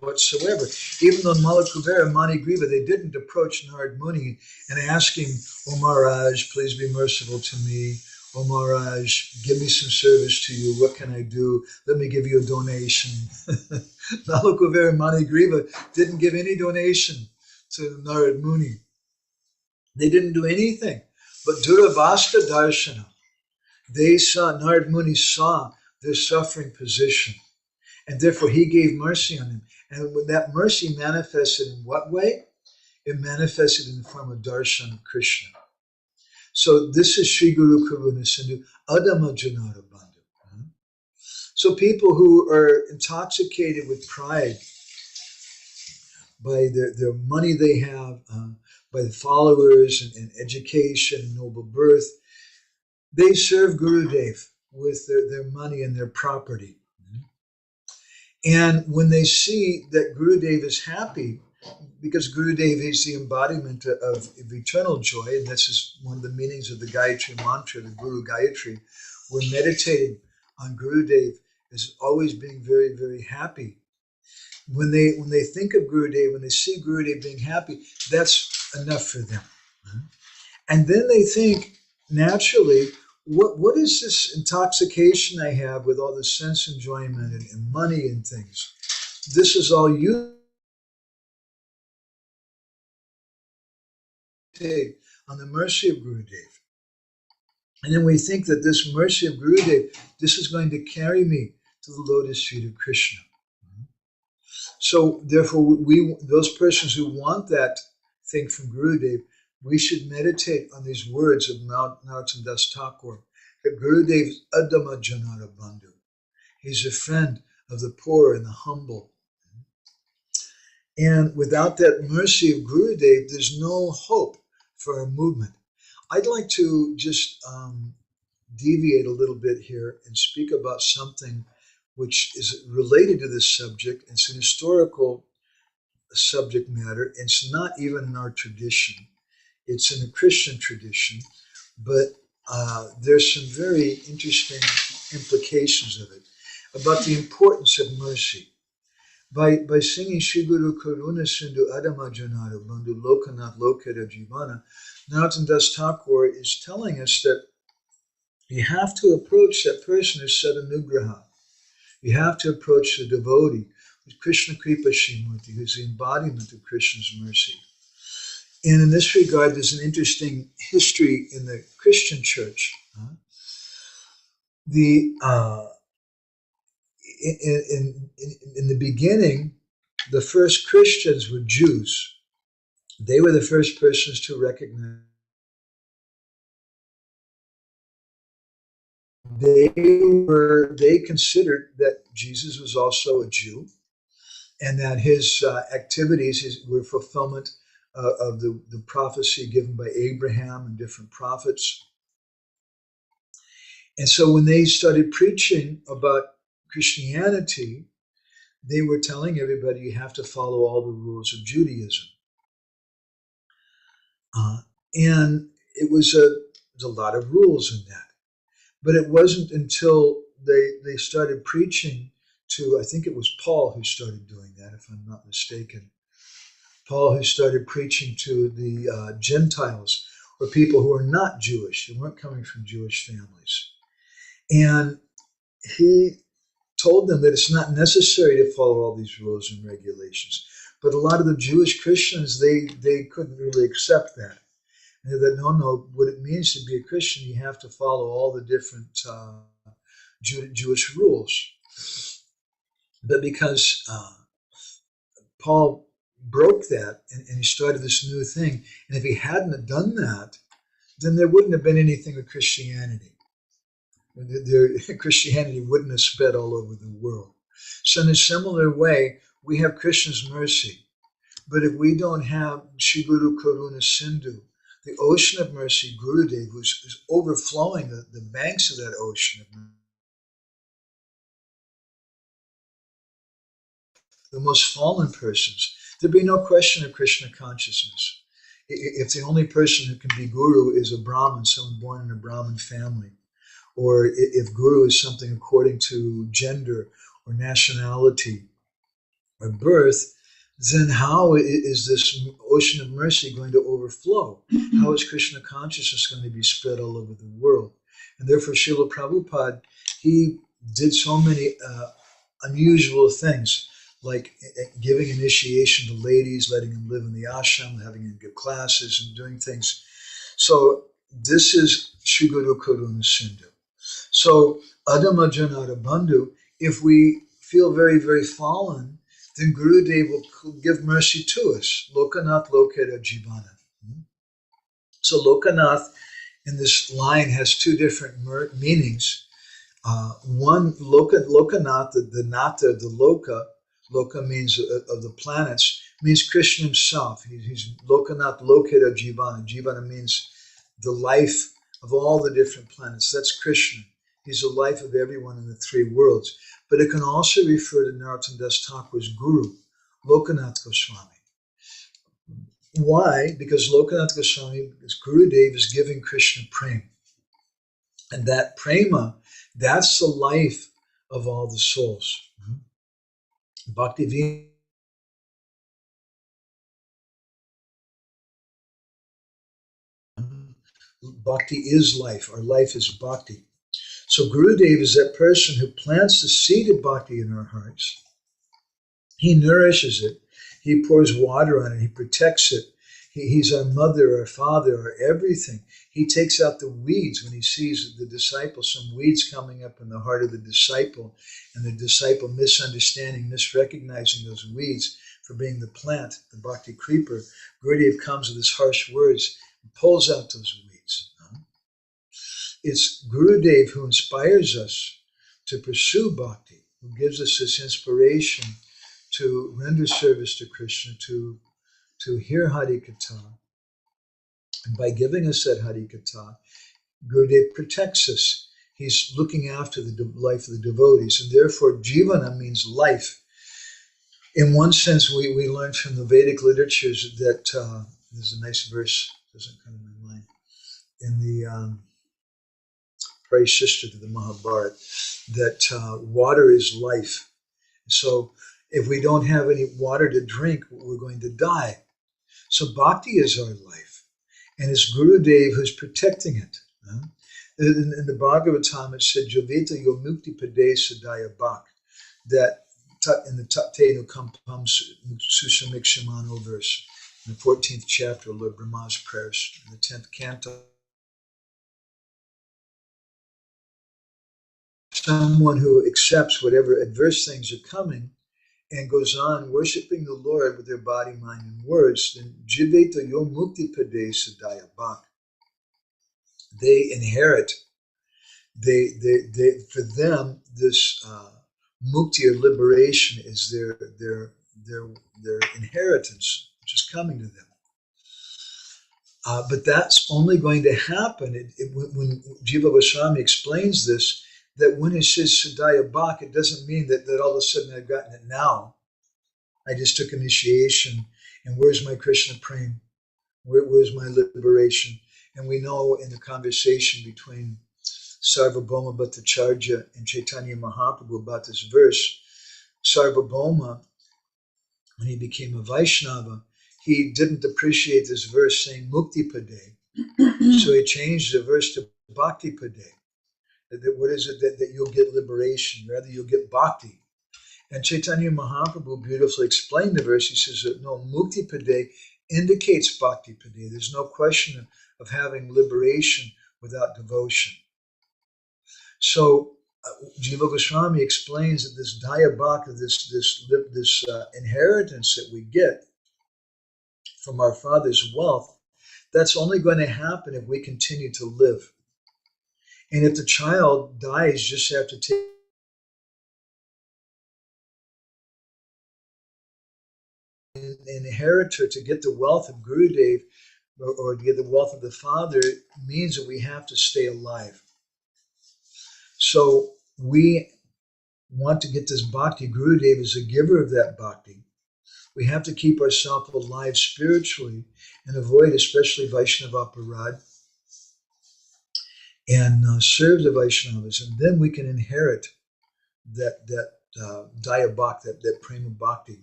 whatsoever. Even though Malakubera, Manigriva, they didn't approach Narad Muni and ask him, "O Maharaj, please be merciful to me. O Maharaj, give me some service to you. What can I do? Let me give you a donation." Malakubera, Manigriva didn't give any donation to Narad Muni. They didn't do anything. But Duravasta Darshana, Narad Muni saw their suffering position. And therefore he gave mercy on them. And when that mercy manifested in what way? It manifested in the form of darshan of Krishna. So this is Sri Guru Karuna Sindhu Adama Janara Bandhu. So people who are intoxicated with pride by their money they have, by the followers and education and noble birth, they serve Gurudev with their money and their property. And when they see that Gurudev is happy, because Gurudev is the embodiment of eternal joy, and this is one of the meanings of the Gayatri mantra, the Guru Gayatri, we're meditating on Gurudev as always being very, very happy. When they think of Gurudev, when they see Gurudev being happy, that's enough for them. And then they think, naturally, what is this intoxication I have with all this sense enjoyment and money and things? This is all you take on the mercy of Gurudev. And then we think that this mercy of Gurudev, this is going to carry me to the lotus feet of Krishna. So therefore, those persons who want that thing from Gurudev, we should meditate on these words of Narottam Das Thakur, that Gurudev is Adama Janara Bandhu. He's a friend of the poor and the humble. And without that mercy of Gurudev, there's no hope for our movement. I'd like to just deviate a little bit here and speak about something which is related to this subject. It's an historical subject matter. It's not even in our tradition. It's in the Christian tradition, but there's some very interesting implications of it, about the importance of mercy. By singing Shri Guru Karuna Sindhu Adama Janara Bandhu Lokanath Lokera Jivana, Narottam Das Thakur is telling us that you have to approach that person as Sadanugraha. You have to approach the devotee, with Krishna Kripa Shrimurti, who's the embodiment of Krishna's mercy. And in this regard, there's an interesting history in the Christian church. In the beginning, the first Christians were Jews. They were the first persons to recognize. They considered that Jesus was also a Jew, and that his activities were fulfillment of the prophecy given by Abraham and different prophets. And so when they started preaching about Christianity, they were telling everybody you have to follow all the rules of Judaism. And it was a lot of rules in that. But it wasn't until they started preaching to, I think it was Paul who started doing that, if I'm not mistaken. Paul who started preaching to the Gentiles, or people who are not Jewish, who weren't coming from Jewish families. And he told them that it's not necessary to follow all these rules and regulations. But a lot of the Jewish Christians, they couldn't really accept that. And they said, no, what it means to be a Christian, you have to follow all the different Jewish rules. But because Paul broke that and he started this new thing, and if he hadn't done that, then there wouldn't have been anything with Christianity. Christianity wouldn't have spread all over the world. So in a similar way, we have Krishna's mercy. But if we don't have Shri Guru Karuna Sindhu, the ocean of mercy, Gurudev, who's overflowing the banks of that ocean of mercy, the most fallen persons, there'd be no question of Krishna consciousness. If the only person who can be Guru is a Brahmin, someone born in a Brahmin family, or if Guru is something according to gender or nationality or birth, then how is this ocean of mercy going to overflow? How is Krishna consciousness going to be spread all over the world? And therefore, Srila Prabhupada, he did so many unusual things, like giving initiation to ladies, letting them live in the ashram, having them give classes and doing things. So this is Shri Guru Karuna Sindhu. So Adama Janata Bandhu, if we feel very, very fallen, then Gurudev will give mercy to us. Lokanath Lokera Jivana. So Lokanath in this line has two different meanings. One, Lokanath, the Nata, the Loka means of the planets, means Krishna himself. He's Lokanath Lokera Jivana. Jivana means the life of all the different planets. That's Krishna. He's the life of everyone in the three worlds. But it can also refer to Narottam Das Thakur's Guru, Lokanath Goswami. Why? Because Lokanath Goswami, as Gurudev, is giving Krishna prema. And that prema, that's the life of all the souls. Bhakti is life. Our life is bhakti. So Gurudev is that person who plants the seed of bhakti in our hearts. He nourishes it. He pours water on it. He protects it. He's our mother, our father, our everything. He takes out the weeds when he sees the disciple, some weeds coming up in the heart of the disciple, and the disciple misunderstanding, misrecognizing those weeds for being the plant, the bhakti creeper. Gurudev comes with his harsh words and pulls out those weeds. It's Gurudev who inspires us to pursue bhakti, who gives us this inspiration to render service to Krishna, to hear Hari Katha. And by giving us that Hari Katha, Gurudev protects us. He's looking after the life of the devotees. And therefore, Jivana means life. In one sense, we learn from the Vedic literatures that, there's a nice verse, doesn't come to my mind, in the Praise Sister to the Mahabharata, that water is life. So if we don't have any water to drink, we're going to die. So bhakti is our life. And it's Gurudev who's protecting it. In the Bhagavatam, it said, Javita Yomukti Pade Sadaya Bhak, that in the Tattenu Kampam Susamikshimano verse, in the 14th chapter of Lord Brahma's prayers, in the 10th canto. Someone who accepts whatever adverse things are coming and goes on worshiping the Lord with their body, mind, and words, then Jiveta Yo Mukti Pade Sadaya Bhak. They inherit, they for them, this mukti or liberation is their inheritance, which is coming to them. But that's only going to happen when Jiva Goswami explains this, that when it says Siddhaya Bhak, it doesn't mean that all of a sudden I've gotten it now. I just took initiation, and where's my Krishna prema? Where's my liberation? And we know in the conversation between Sarvabhauma Bhattacharya and Chaitanya Mahaprabhu about this verse, Sarvabhauma, when he became a Vaishnava, he didn't appreciate this verse saying Mukti Pade. So he changed the verse to Bhakti Pade. What is it that you'll get liberation? Rather, you'll get Bhakti. And Chaitanya Mahaprabhu beautifully explained the verse. He says that no, Mukti Pade indicates Bhakti Pade. There's no question of having liberation without devotion. So Jiva Goswami explains that this Daya Bhakti, this inheritance that we get from our father's wealth, that's only going to happen if we continue to live. And if the child dies just after taking an inheritor to get the wealth of Gurudev or to get the wealth of the father, means that we have to stay alive. So we want to get this bhakti. Gurudev is a giver of that bhakti. We have to keep ourselves alive spiritually and avoid especially Vaishnava aparad and serve the Vaishnavas, and then we can inherit that Daya Bhakti, that Prema Bhakti.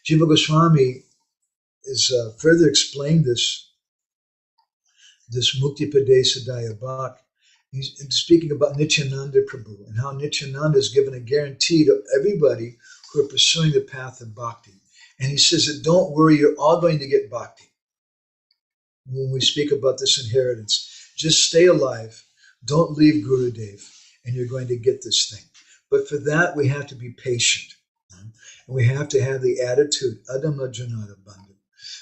Jiva Goswami is further explained this Mukti Padesa Daya Bhakti. He's speaking about Nityananda Prabhu and how Nityananda is given a guarantee to everybody who are pursuing the path of bhakti. And he says that don't worry, you're all going to get bhakti. When we speak about this inheritance, just stay alive. Don't leave Gurudev, and you're going to get this thing. But for that, we have to be patient. And we have to have the attitude, Adama Janata Bandhu.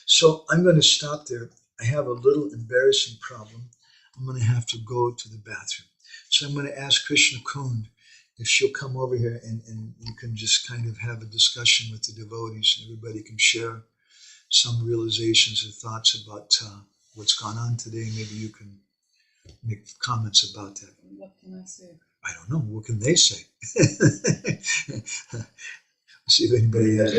So I'm going to stop there. I have a little embarrassing problem. I'm going to have to go to the bathroom. So I'm going to ask Krishna Kund if she'll come over here and you can just kind of have a discussion with the devotees and everybody can share some realizations or thoughts about what's gone on today. Maybe you can make comments about that. What can I say? I don't know. What can they say? See if anybody has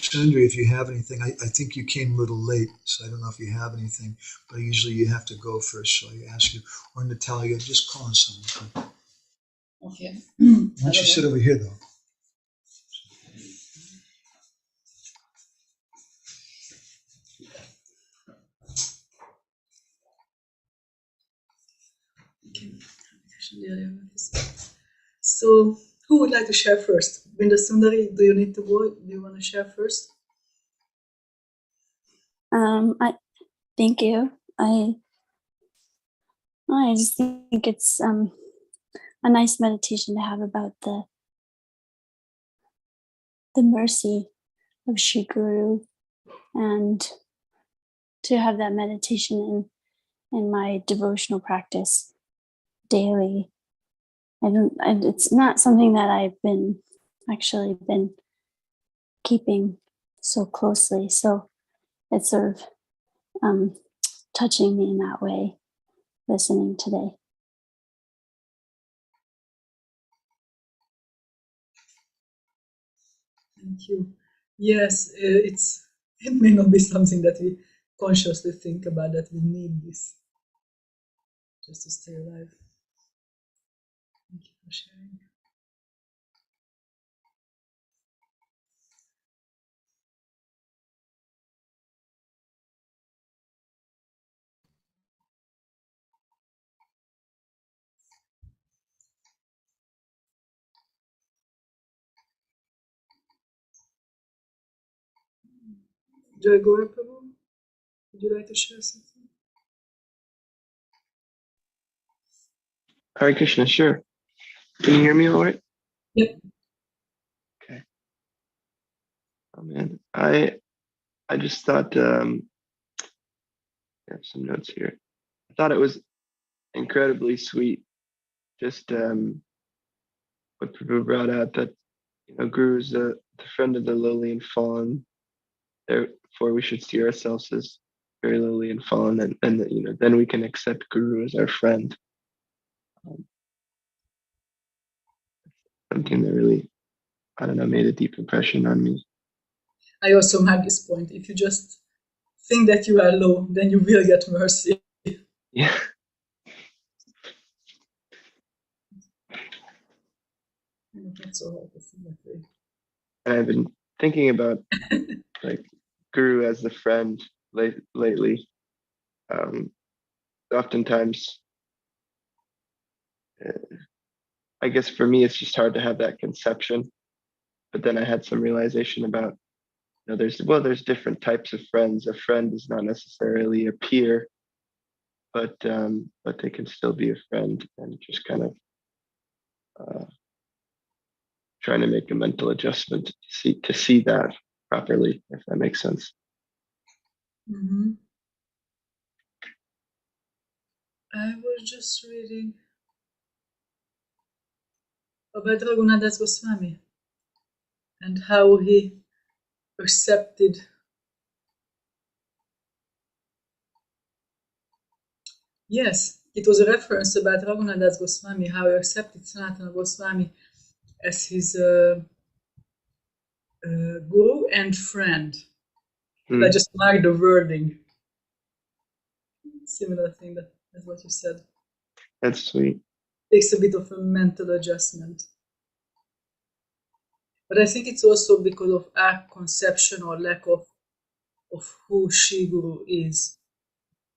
Sundri, if you have anything, I think you came a little late, so I don't know if you have anything, but usually you have to go first, so I ask you, or Natalia, just call on someone. Okay. Why don't you sit over here, though? So, who would like to share first? Binda Sundari, do you need to go? Do you want to share first? Thank you. I just think it's a nice meditation to have about the mercy of Shri Guru, and to have that meditation in my devotional practice daily. It's not something that I've been keeping so closely. So it's sort of touching me in that way, listening today. Thank you. Yes, it may not be something that we consciously think about, that we need this just to stay alive. Thank you for sharing. Joy Gaur Prabhu, would you like to share something? Hare Krishna, sure. Can you hear me all right? Yep. Okay. Oh man, I just thought, I have some notes here. I thought it was incredibly sweet, just what Prabhu brought out, that Guru's the the friend of the lowly and fallen. Therefore, we should see ourselves as very lowly and fallen, and you know, then we can accept Guru as our friend. Something that really, I don't know, made a deep impression on me. I also made this point. If you just think that you are low, then you will get mercy. Yeah. Not so hard to think that way. And I've been thinking about like Guru as the friend lately. Oftentimes, I guess for me, it's just hard to have that conception. But then I had some realization about, you know, there's different types of friends. A friend is not necessarily a peer, but they can still be a friend, and just kind of trying to make a mental adjustment to see that properly, if that makes sense. Mm-hmm. I was just reading about Raghunath Goswami and how he accepted. Yes, it was a reference about Raghunath Goswami, how he accepted Sanatana Goswami as his guru and friend. And I just marked the wording. Similar thing that's what you said. That's sweet. Takes a bit of a mental adjustment. But I think it's also because of our conception or lack of who Shri Guru is.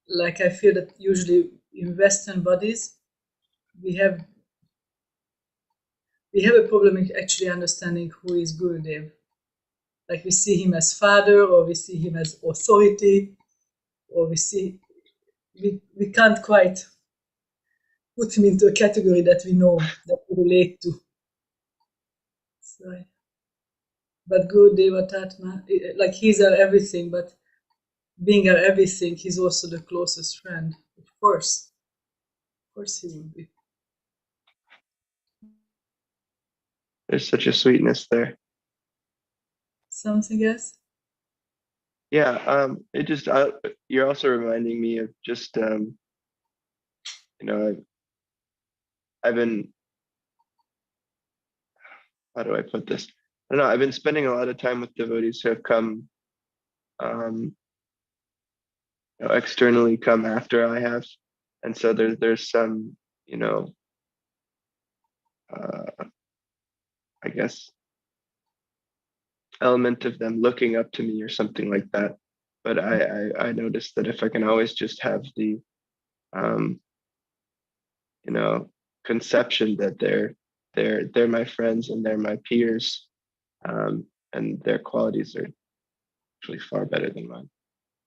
Like I feel that usually in Western bodies, we have a problem in actually understanding who is Gurudev. Like we see him as father, or we see him as authority, or we can't quite put him into a category that we know, that we relate to. So, but Gurudeva Tatma, like he's our everything, but being our everything, he's also the closest friend. Of course he would be. There's such a sweetness there. Something else? Yeah, it just you're also reminding me of just you know, I've been, how do I put this? I don't know. I've been spending a lot of time with devotees who have come, you know, externally come after I have, and so there's some, you know, I guess element of them looking up to me or something like that. But I noticed that if I can always just have the you know, conception that they're my friends and they're my peers, and their qualities are actually far better than mine.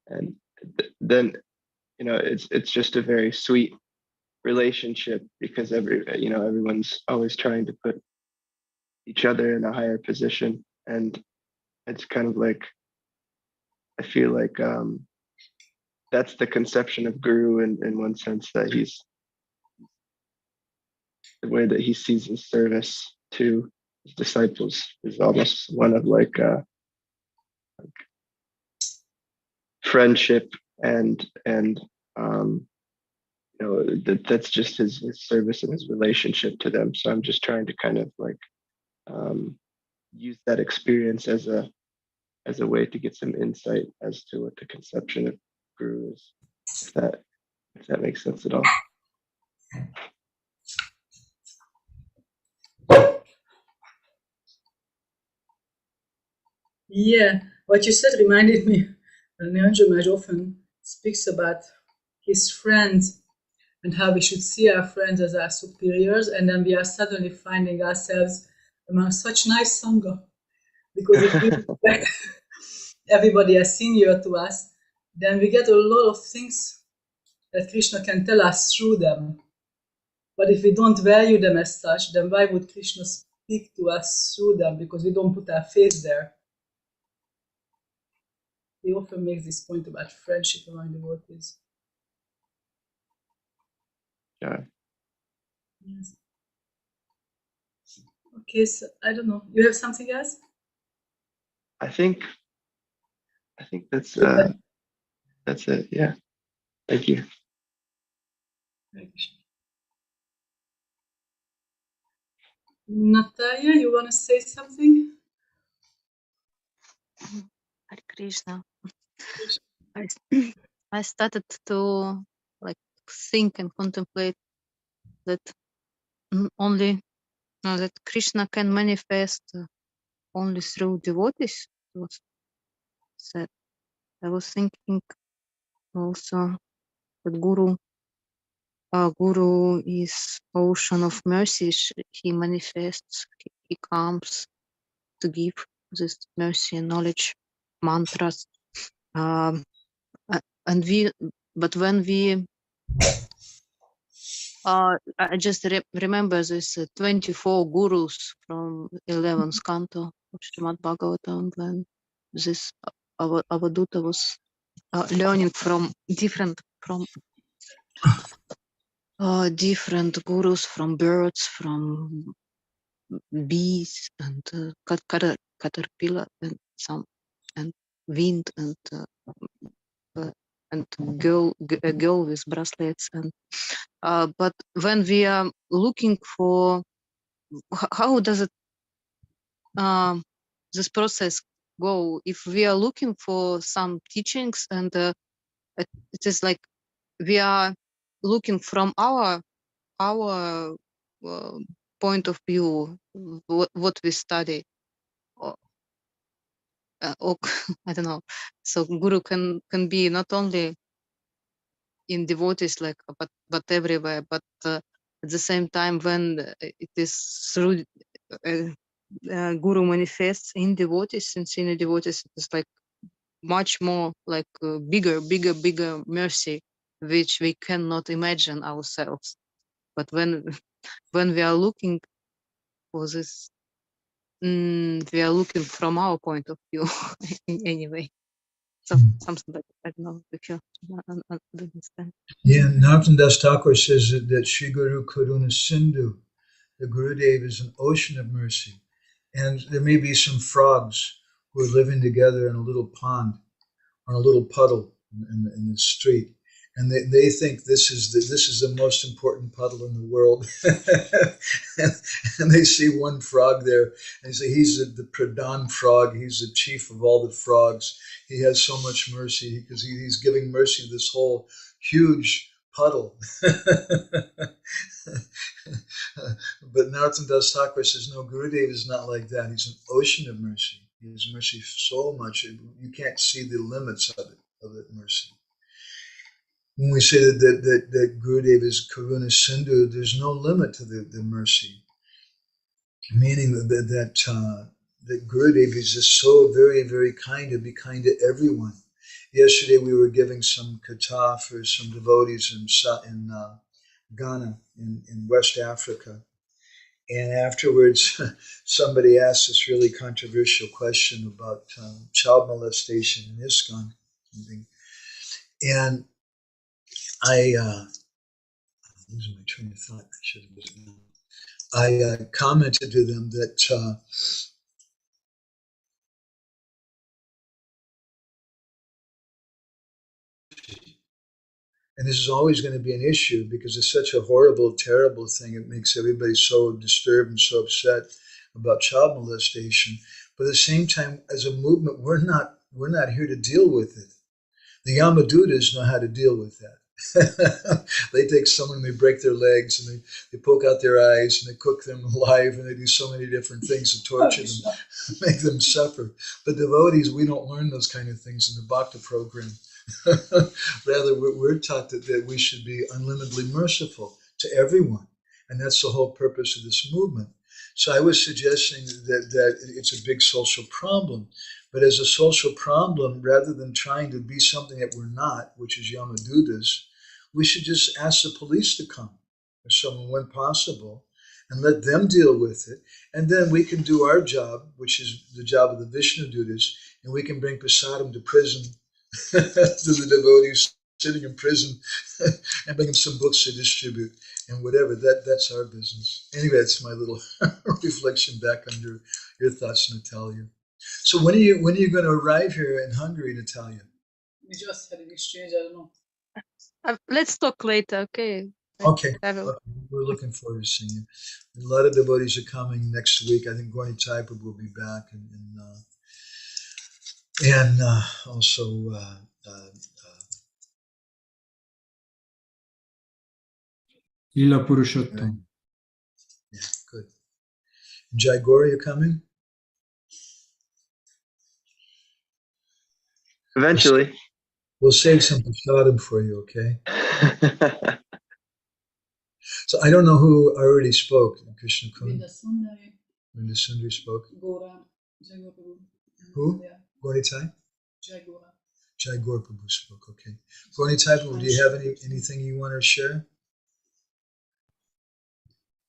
And then, you know, it's just a very sweet relationship, because everyone's always trying to put each other in a higher position, and it's kind of like, I feel like that's the conception of Guru in one sense, that he's, the way that he sees his service to his disciples is almost one of like friendship, and you know, that's just his service and his relationship to them. So I'm just trying to kind of like use that experience as a way to get some insight as to what the conception of Guru is, if that makes sense at all. Yeah, what you said reminded me. Niranjan often speaks about his friends and how we should see our friends as our superiors, and then we are suddenly finding ourselves among such nice sangha. Because if we respect everybody as senior to us, then we get a lot of things that Krishna can tell us through them. But if we don't value them as such, then why would Krishna speak to us through them? Because we don't put our face there. He often makes this point about friendship among devotees. Yeah. Yes. Okay, so I don't know. You have something else? I think that's it. Yeah. Thank you. Natalia, you want to say something? Hare Krishna. I started to like think and contemplate that only that Krishna can manifest only through devotees. It was said. I was thinking also that Guru is ocean of mercy. He manifests. He comes to give this mercy and knowledge, mantras. Um, and but when we I just remember this 24 gurus from 11th canto of Srimad Bhagavatam, when this Avaduta was learning from different gurus, from birds, from bees, and caterpillar, and some, and wind, and a girl with bracelets, and but when we are looking for how does it this process go, if we are looking for some teachings, and it is like we are looking from our uh, point of view, what we study, or, or I don't know. So guru can be not only in devotees, like, but everywhere, but at the same time, when it is through guru manifests in devotees, sincere devotees, it is like much more like bigger mercy, which we cannot imagine ourselves. But when when we are looking for this, we are looking from our point of view anyway. So something like that. I don't know if you understand. Yeah, Narottam Das Thakur says that Sri Guru Karuna Sindhu, the Gurudev, is an ocean of mercy. And there may be some frogs who are living together in a little pond or a little puddle in the street. And they think this is the most important puddle in the world. and they see one frog there and say, he's the Pradhan frog. He's the chief of all the frogs. He has so much mercy because he's giving mercy to this whole huge puddle. But Narottam Das Thakur says, no, Gurudev is not like that. He's an ocean of mercy. He has mercy so much, you can't see the limits of that mercy. When we say that Gurudev is Karuna Sindhu, there's no limit to the mercy. Meaning that Gurudev is just so very, very kind to be kind to everyone. Yesterday we were giving some katha for some devotees in Ghana, in West Africa. And afterwards, somebody asked this really controversial question about child molestation in ISKCON. And I, I'm losing my train of thought. I should have written it down. I commented to them that and this is always going to be an issue because it's such a horrible, terrible thing. It makes everybody so disturbed and so upset about child molestation. But at the same time, as a movement, we're not here to deal with it. The Yamadutas know how to deal with that. They take someone, they break their legs, and they poke out their eyes, and they cook them alive, and they do so many different things to torture them, make them suffer. But devotees, we don't learn those kind of things in the Bhakti program. Rather, we're taught that we should be unlimitedly merciful to everyone. And that's the whole purpose of this movement. So I was suggesting that it's a big social problem. But as a social problem, rather than trying to be something that we're not, which is Yamadutas, we should just ask the police to come, or someone when possible, and let them deal with it. And then we can do our job, which is the job of the Vishnu Dutas, and we can bring prasadam to prison to the devotees sitting in prison and bring them some books to distribute and whatever. That's our business. Anyway, that's my little reflection back on your thoughts, Natalia. So when are you going to arrive here in Hungary, Natalia? We just had an exchange, I don't know. Let's talk later, okay? Okay. I will. We're looking forward to seeing you. A lot of devotees are coming next week. I think Gorni Taipa will be back, and also Lila Purushottam. yeah, good. Jai Gaur, you coming? Eventually. We'll save some prasadam for you, okay? So I don't know who already spoke. Krishna Kun. Vinda Sundari, Linda Sundari spoke. Gora, Jai Gaur Prabhu. Who? Yeah, Gorni Tai? Jai Gora. Jai Gaur Prabhu spoke, okay. Gorni Tai, do you have anything you want to share?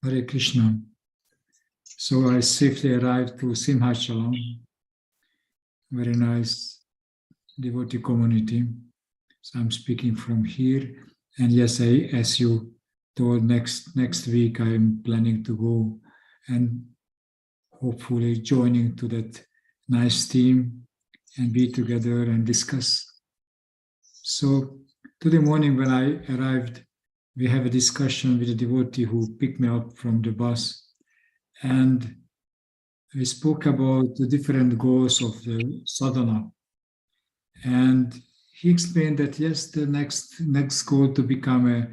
Hare Krishna. So I safely arrived to Simhachalam. Very nice devotee community. So I'm speaking from here. And yes, as you told, next week I'm planning to go and hopefully joining to that nice team and be together and discuss. So today morning when I arrived, we have a discussion with a devotee who picked me up from the bus, and we spoke about the different goals of the sadhana. And he explained that yes, the next goal to become a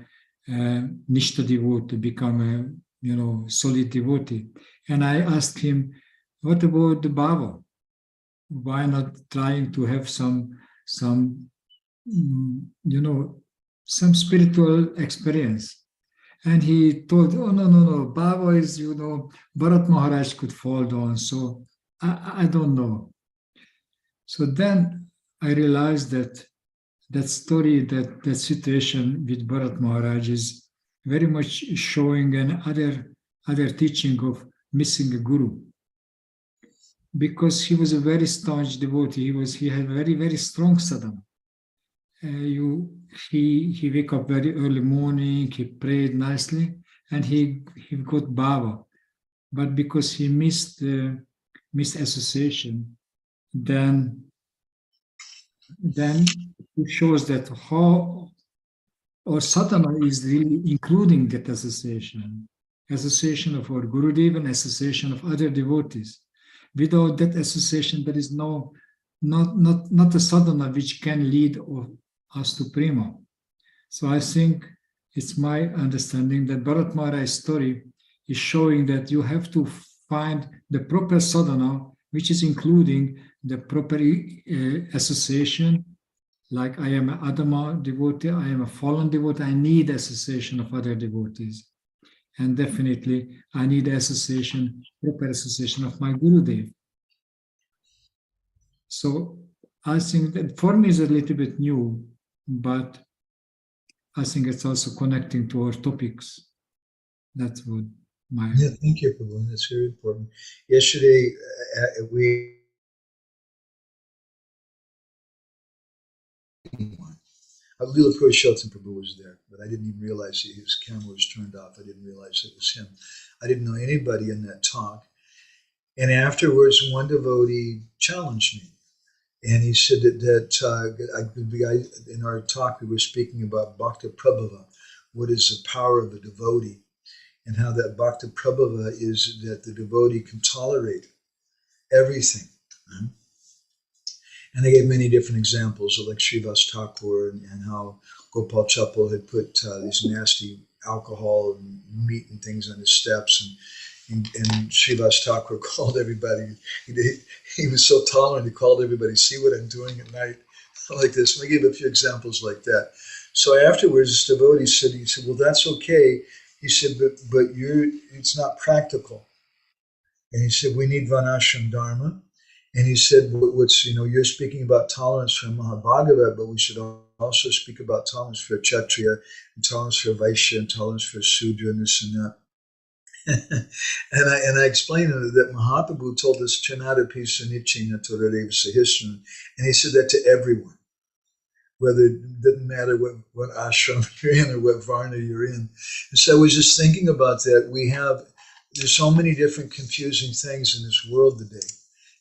nishta devotee, to become a solid devotee. And I asked him, what about the bhava? Why not trying to have some spiritual experience? And he told, oh, no, bhava is, Bharat Maharaj could fall down, so I don't know. So then I realized that story, that situation with Bharat Maharaj is very much showing other teaching of missing a guru. Because he was a very staunch devotee, he had very, very strong sadhana. He wake up very early morning, he prayed nicely, and he got bhava. But because he missed association, then it shows that how our sadhana is really including that association of our Gurudev and association of other devotees. Without that association, there is not a sadhana which can lead us to Prema. So I think it's my understanding that Bharat Maharaj's story is showing that you have to find the proper sadhana, which is including the proper association. Like I am an Adama devotee, I am a fallen devotee, I need association of other devotees. And definitely I need proper association of my Gurudev. So I think that for me is a little bit new, but I think it's also connecting to our topics. That's what my... Yeah, thank you, Prabhu. That's very important. Yesterday, Lila Purushottam Prabhu was there, but I didn't even realize his camera was turned off. I didn't realize it was him. I didn't know anybody in that talk. And afterwards, one devotee challenged me. And he said that in our talk, we were speaking about Bhakti Prabhava, what is the power of a devotee, and how that Bhakti Prabhava is that the devotee can tolerate everything. Right? And they gave many different examples, like Srivas Thakur and how Gopal Chappal had put these nasty alcohol and meat and things on his steps. And Srivas Thakur called everybody, he was so tolerant, he called everybody, see what I'm doing at night, like this. And we gave a few examples like that. So afterwards, this devotee said, well, that's okay. He said, but it's not practical. And he said, we need Varnashram Dharma. And he said, you're speaking about tolerance for Mahabhagavad, but we should also speak about tolerance for Kshatriya, and tolerance for Vaishya, and tolerance for Sudra, and this and that. and I explained that Mahaprabhu told us, Chanadapi Sanichina Toradev Sahishran, and he said that to everyone, whether it didn't matter what ashram you're in or what varna you're in. And so I was just thinking about that. There's so many different confusing things in this world today.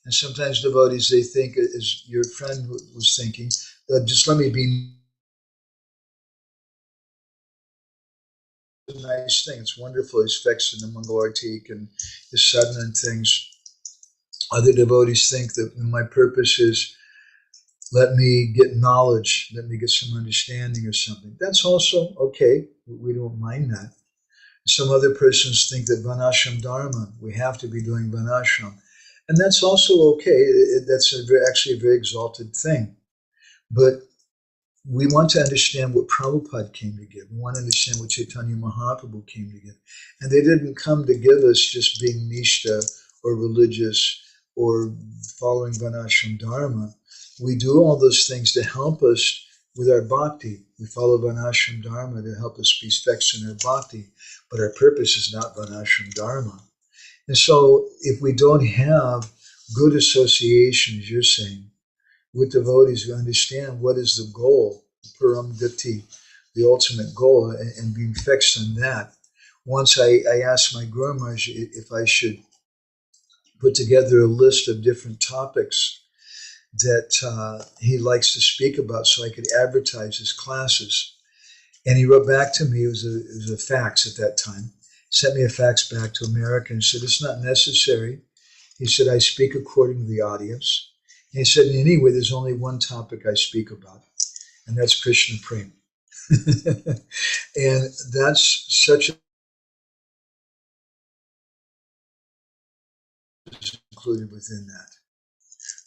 And sometimes devotees, they think, as your friend was thinking, just let me be a nice thing. It's wonderful. He's fixing the Mangalartik and his sadhana and things. Other devotees think that my purpose is, let me get knowledge, let me get some understanding or something. That's also okay. We don't mind that. Some other persons think that Varnashram Dharma, we have to be doing Varnashram. And that's also okay. That's actually a very exalted thing. But we want to understand what Prabhupada came to give. We want to understand what Chaitanya Mahaprabhu came to give. And they didn't come to give us just being nishta or religious or following Varnashram Dharma. We do all those things to help us with our bhakti. We follow Varnashram Dharma to help us be fixed in our bhakti. But our purpose is not Varnashram Dharma. And so if we don't have good association, as you're saying, with devotees who understand what is the goal, param gati, the ultimate goal, and being fixed on that. Once I asked my Guru Maharaj if I should put together a list of different topics that he likes to speak about so I could advertise his classes. And he wrote back to me, it was a fax at that time, sent me a fax back to America and said, it's not necessary. He said, I speak according to the audience. And he said, anyway, there's only one topic I speak about, and that's Krishna Prema. And that's such included within that.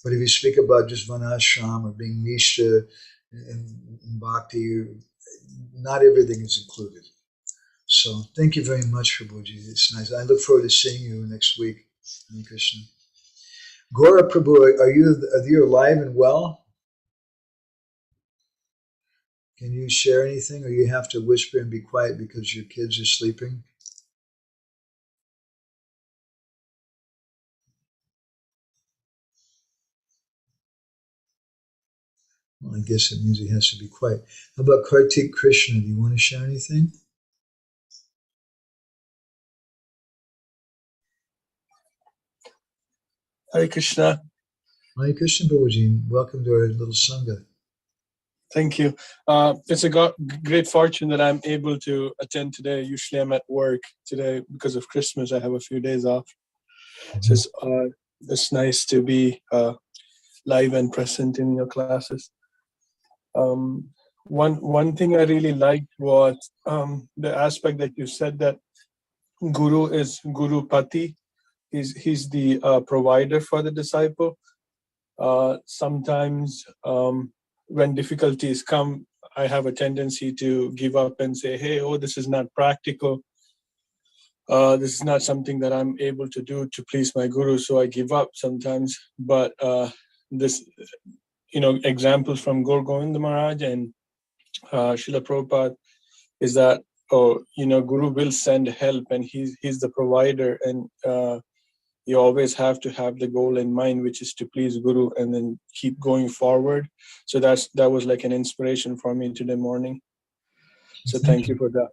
But if you speak about just Varnashram or being Nisha and Bhakti, not everything is included. So thank you very much, Prabhuji. It's nice. I look forward to seeing you next week. Hare Krishna. Gaura Prabhu, are you alive and well? Can you share anything, or you have to whisper and be quiet because your kids are sleeping? Well, I guess it means he has to be quiet. How about Kartik Krishna? Do you want to share anything? Hare Krishna. Hare Krishna, Prabhuji. Welcome to our little Sangha. Thank you. It's a great fortune that I'm able to attend today. Usually I'm at work today because of Christmas. I have a few days off. So it's nice to be live and present in your classes. One thing I really liked was the aspect that you said that Guru is Guru Pati. He's the provider for the disciple. Sometimes when difficulties come, I have a tendency to give up and say, hey, this is not practical. This is not something that I'm able to do to please my Guru, so I give up sometimes. But this, examples from Gaur Govinda Maharaj and Srila Prabhupada is that, Guru will send help and he's the provider, and you always have to have the goal in mind, which is to please Guru and then keep going forward. So that was like an inspiration for me today morning. So thank you for that.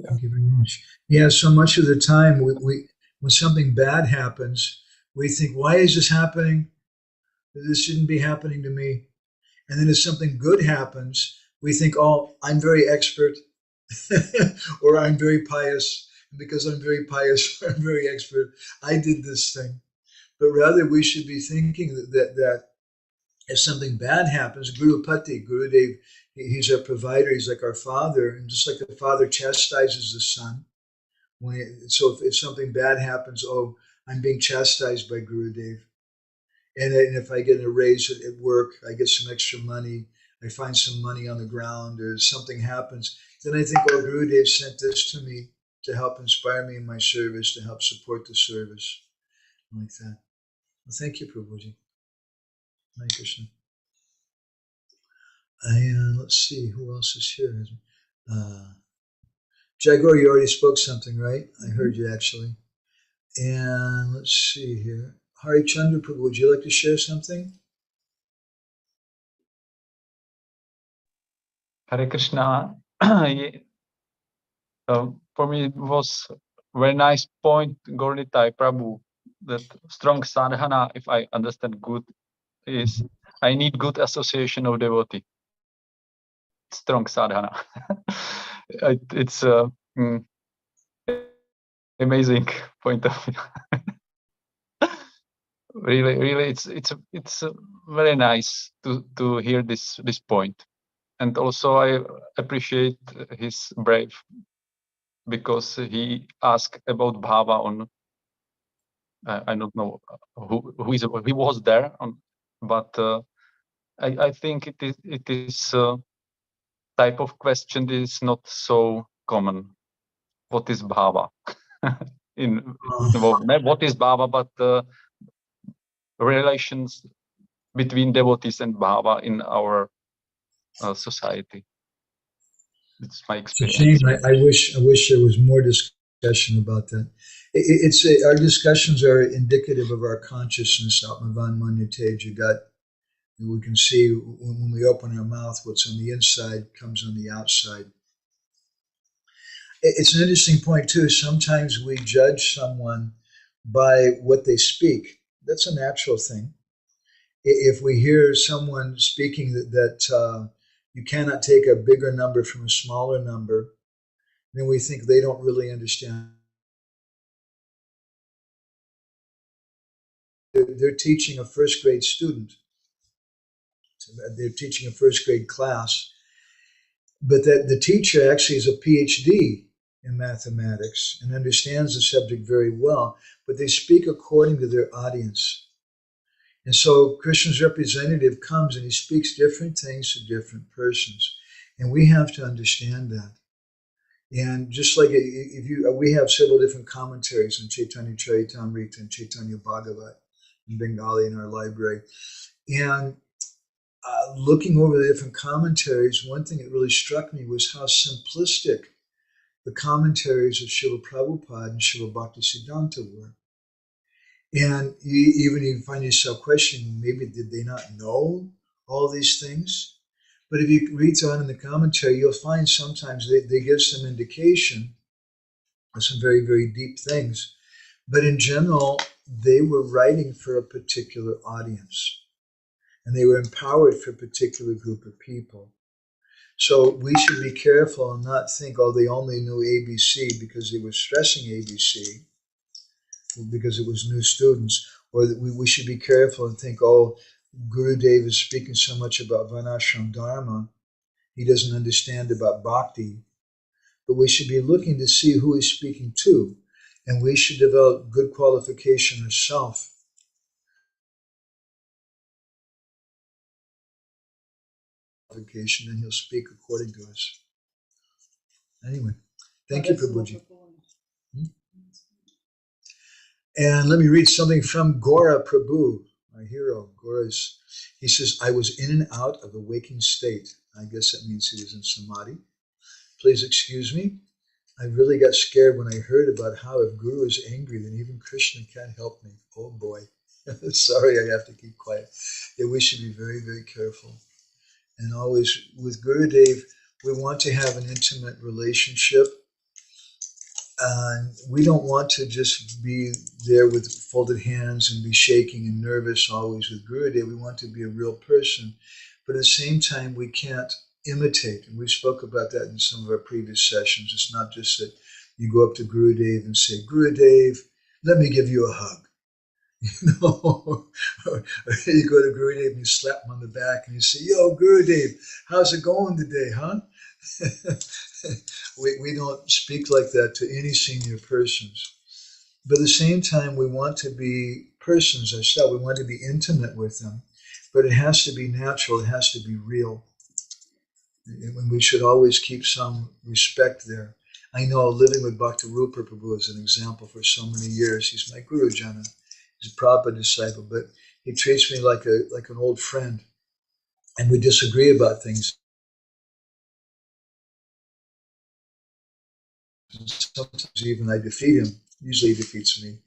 Yeah. Thank you very much. Yeah, so much of the time we when something bad happens, we think, why is this happening? This shouldn't be happening to me. And then if something good happens, we think, oh, I'm very expert or I'm very pious. And because I'm very pious, I'm very expert, I did this thing. But rather we should be thinking that if something bad happens, Guru Pati, Gurudev, he's our provider, he's like our father. And just like the father chastises the son, so if something bad happens, oh, I'm being chastised by Gurudev. And if I get a raise at work, I get some extra money, I find some money on the ground, or something happens, then I think, oh, Gurudev sent this to me to help inspire me in my service, to help support the service, like that. Well, thank you, Prabhuji. Hare Krishna. Let's see, who else is here? Jagor, you already spoke something, right? I heard you actually. And let's see here. Hari Chandra Prabhu, would you like to share something? Hare Krishna. For me, it was a very nice point, Gornitai Prabhu that strong sadhana, if I understand good, is I need good association of devotee. Strong sadhana. It's amazing point of view. really, it's very nice to hear this point, and also I appreciate his brave, because he asked about bhava on. I don't know who he was there on, but I think it is type of question that is not so common. What is bhava? What is bhava, but relations between devotees and bhava in our society. It's my experience. It's a shame. I wish there was more discussion about that. Our discussions are indicative of our consciousness. Atmavan Manyate Jagat. We can see when we open our mouth, what's on the inside comes on the outside. It's an interesting point too. Sometimes we judge someone by what they speak. That's a natural thing. If we hear someone speaking that you cannot take a bigger number from a smaller number, then we think they don't really understand. They're teaching a first grade student. They're teaching a first grade class, but that the teacher actually is a PhD in mathematics and understands the subject very well, but they speak according to their audience. And so Krishna's representative comes and he speaks different things to different persons. And we have to understand that. And just like we have several different commentaries in Chaitanya Charitamrita and Chaitanya Bhagavat in Bengali in our library. And looking over the different commentaries, one thing that really struck me was how simplistic the commentaries of Srila Prabhupada and Srila Bhaktisiddhanta were. And you find yourself questioning, maybe did they not know all these things? But if you read on in the commentary, you'll find sometimes they give some indication of some very, very deep things. But in general, they were writing for a particular audience. And they were empowered for a particular group of people. So we should be careful and not think, oh, they only knew ABC because they were stressing ABC, because it was new students, or that we should be careful and think, oh, Gurudev is speaking so much about Varnashram Dharma, he doesn't understand about bhakti. But we should be looking to see who he's speaking to, and we should develop good qualification ourselves. And he'll speak according to us. Anyway, thank you, Prabhuji. And let me read something from Gora Prabhu, our hero. He says, I was in and out of the waking state. I guess that means he was in samadhi. Please excuse me. I really got scared when I heard about how if Guru is angry, then even Krishna can't help me. Oh boy. Sorry, I have to keep quiet. Yeah, we should be very, very careful. And always with Gurudev, we want to have an intimate relationship. And we don't want to just be there with folded hands and be shaking and nervous always with Gurudev. We want to be a real person. But at the same time, we can't imitate. And we spoke about that in some of our previous sessions. It's not just that you go up to Gurudev and say, Gurudev, let me give you a hug. You know, or you go to Gurudev and you slap him on the back and you say, yo, Gurudev, how's it going today, huh? we don't speak like that to any senior persons. But at the same time, we want to be persons ourselves. We want to be intimate with them. But it has to be natural. It has to be real. And we should always keep some respect there. I know living with Bhakti Rupa Prabhu is an example for so many years. He's my Guru Jana. He's a Prabhupada disciple, but he treats me like an old friend. And we disagree about things. Sometimes even I defeat him. Usually he defeats me.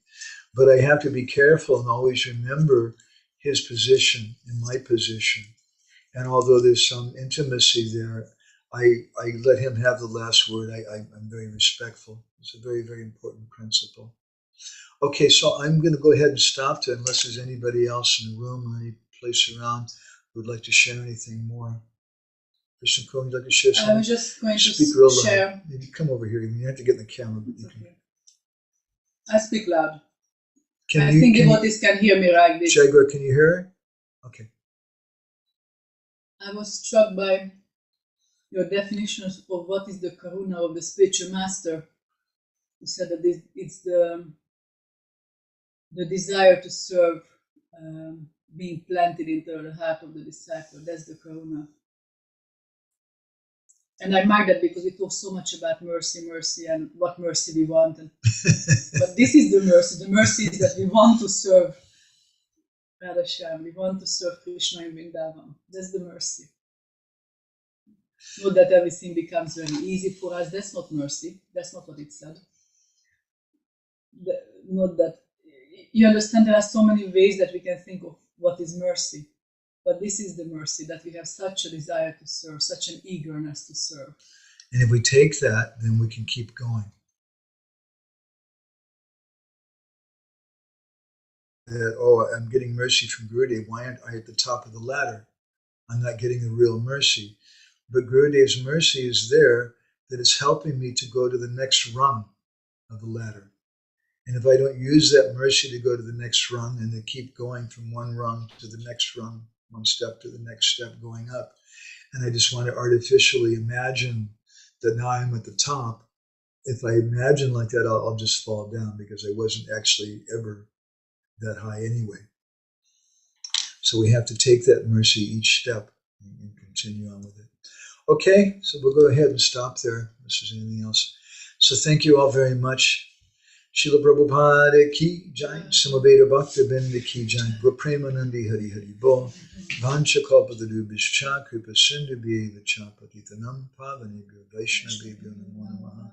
But I have to be careful and always remember his position and my position. And although there's some intimacy there, I let him have the last word. I'm very respectful. It's a very, very important principle. Okay, so I'm going to go ahead and stop there unless there's anybody else in the room or any place around who would like to share anything more. Krishna Kuhn, would you like to share something? I was just going Speak to real loud. share. Maybe come over here. You have to get in the camera. But you can. Okay. I speak loud. Can I you, think can devotees can hear me like this. Shagwa, can you hear her? Okay. I was struck by your definitions of what is the karuna of the spiritual master. You said that it's the desire to serve being planted into the heart of the disciple. That's the karuna. And I mark that because we talk so much about mercy, and what mercy we want. But this is the mercy. The mercy is that we want to serve Radha-shyam. We want to serve Krishna in Vrindavan. That's the mercy. Not that everything becomes very easy for us. That's not mercy. That's not what it said. Not that. You understand, there are so many ways that we can think of what is mercy. But this is the mercy, that we have such a desire to serve, such an eagerness to serve. And if we take that, then we can keep going. That, oh, I'm getting mercy from Gurudev. Why aren't I at the top of the ladder? I'm not getting the real mercy. But Gurudev's mercy is there, that it's helping me to go to the next rung of the ladder. And if I don't use that mercy to go to the next rung and to keep going from one rung to the next rung, one step to the next step going up, and I just want to artificially imagine that now I'm at the top, if I imagine like that, I'll just fall down because I wasn't actually ever that high anyway. So we have to take that mercy each step and continue on with it. Okay, so we'll go ahead and stop there unless there's anything else. So thank you all very much. Srila Prabhupada ki jai, Samaveda Bhakta Binda ki jai, Prema-bhakti-candrika Hari Hari Bo, Vancha Kalpadurubhischa Kripa Sindhu Bheva Cha Patitanam Pavanebhyo Vaishnavebhyo Namo Namaha.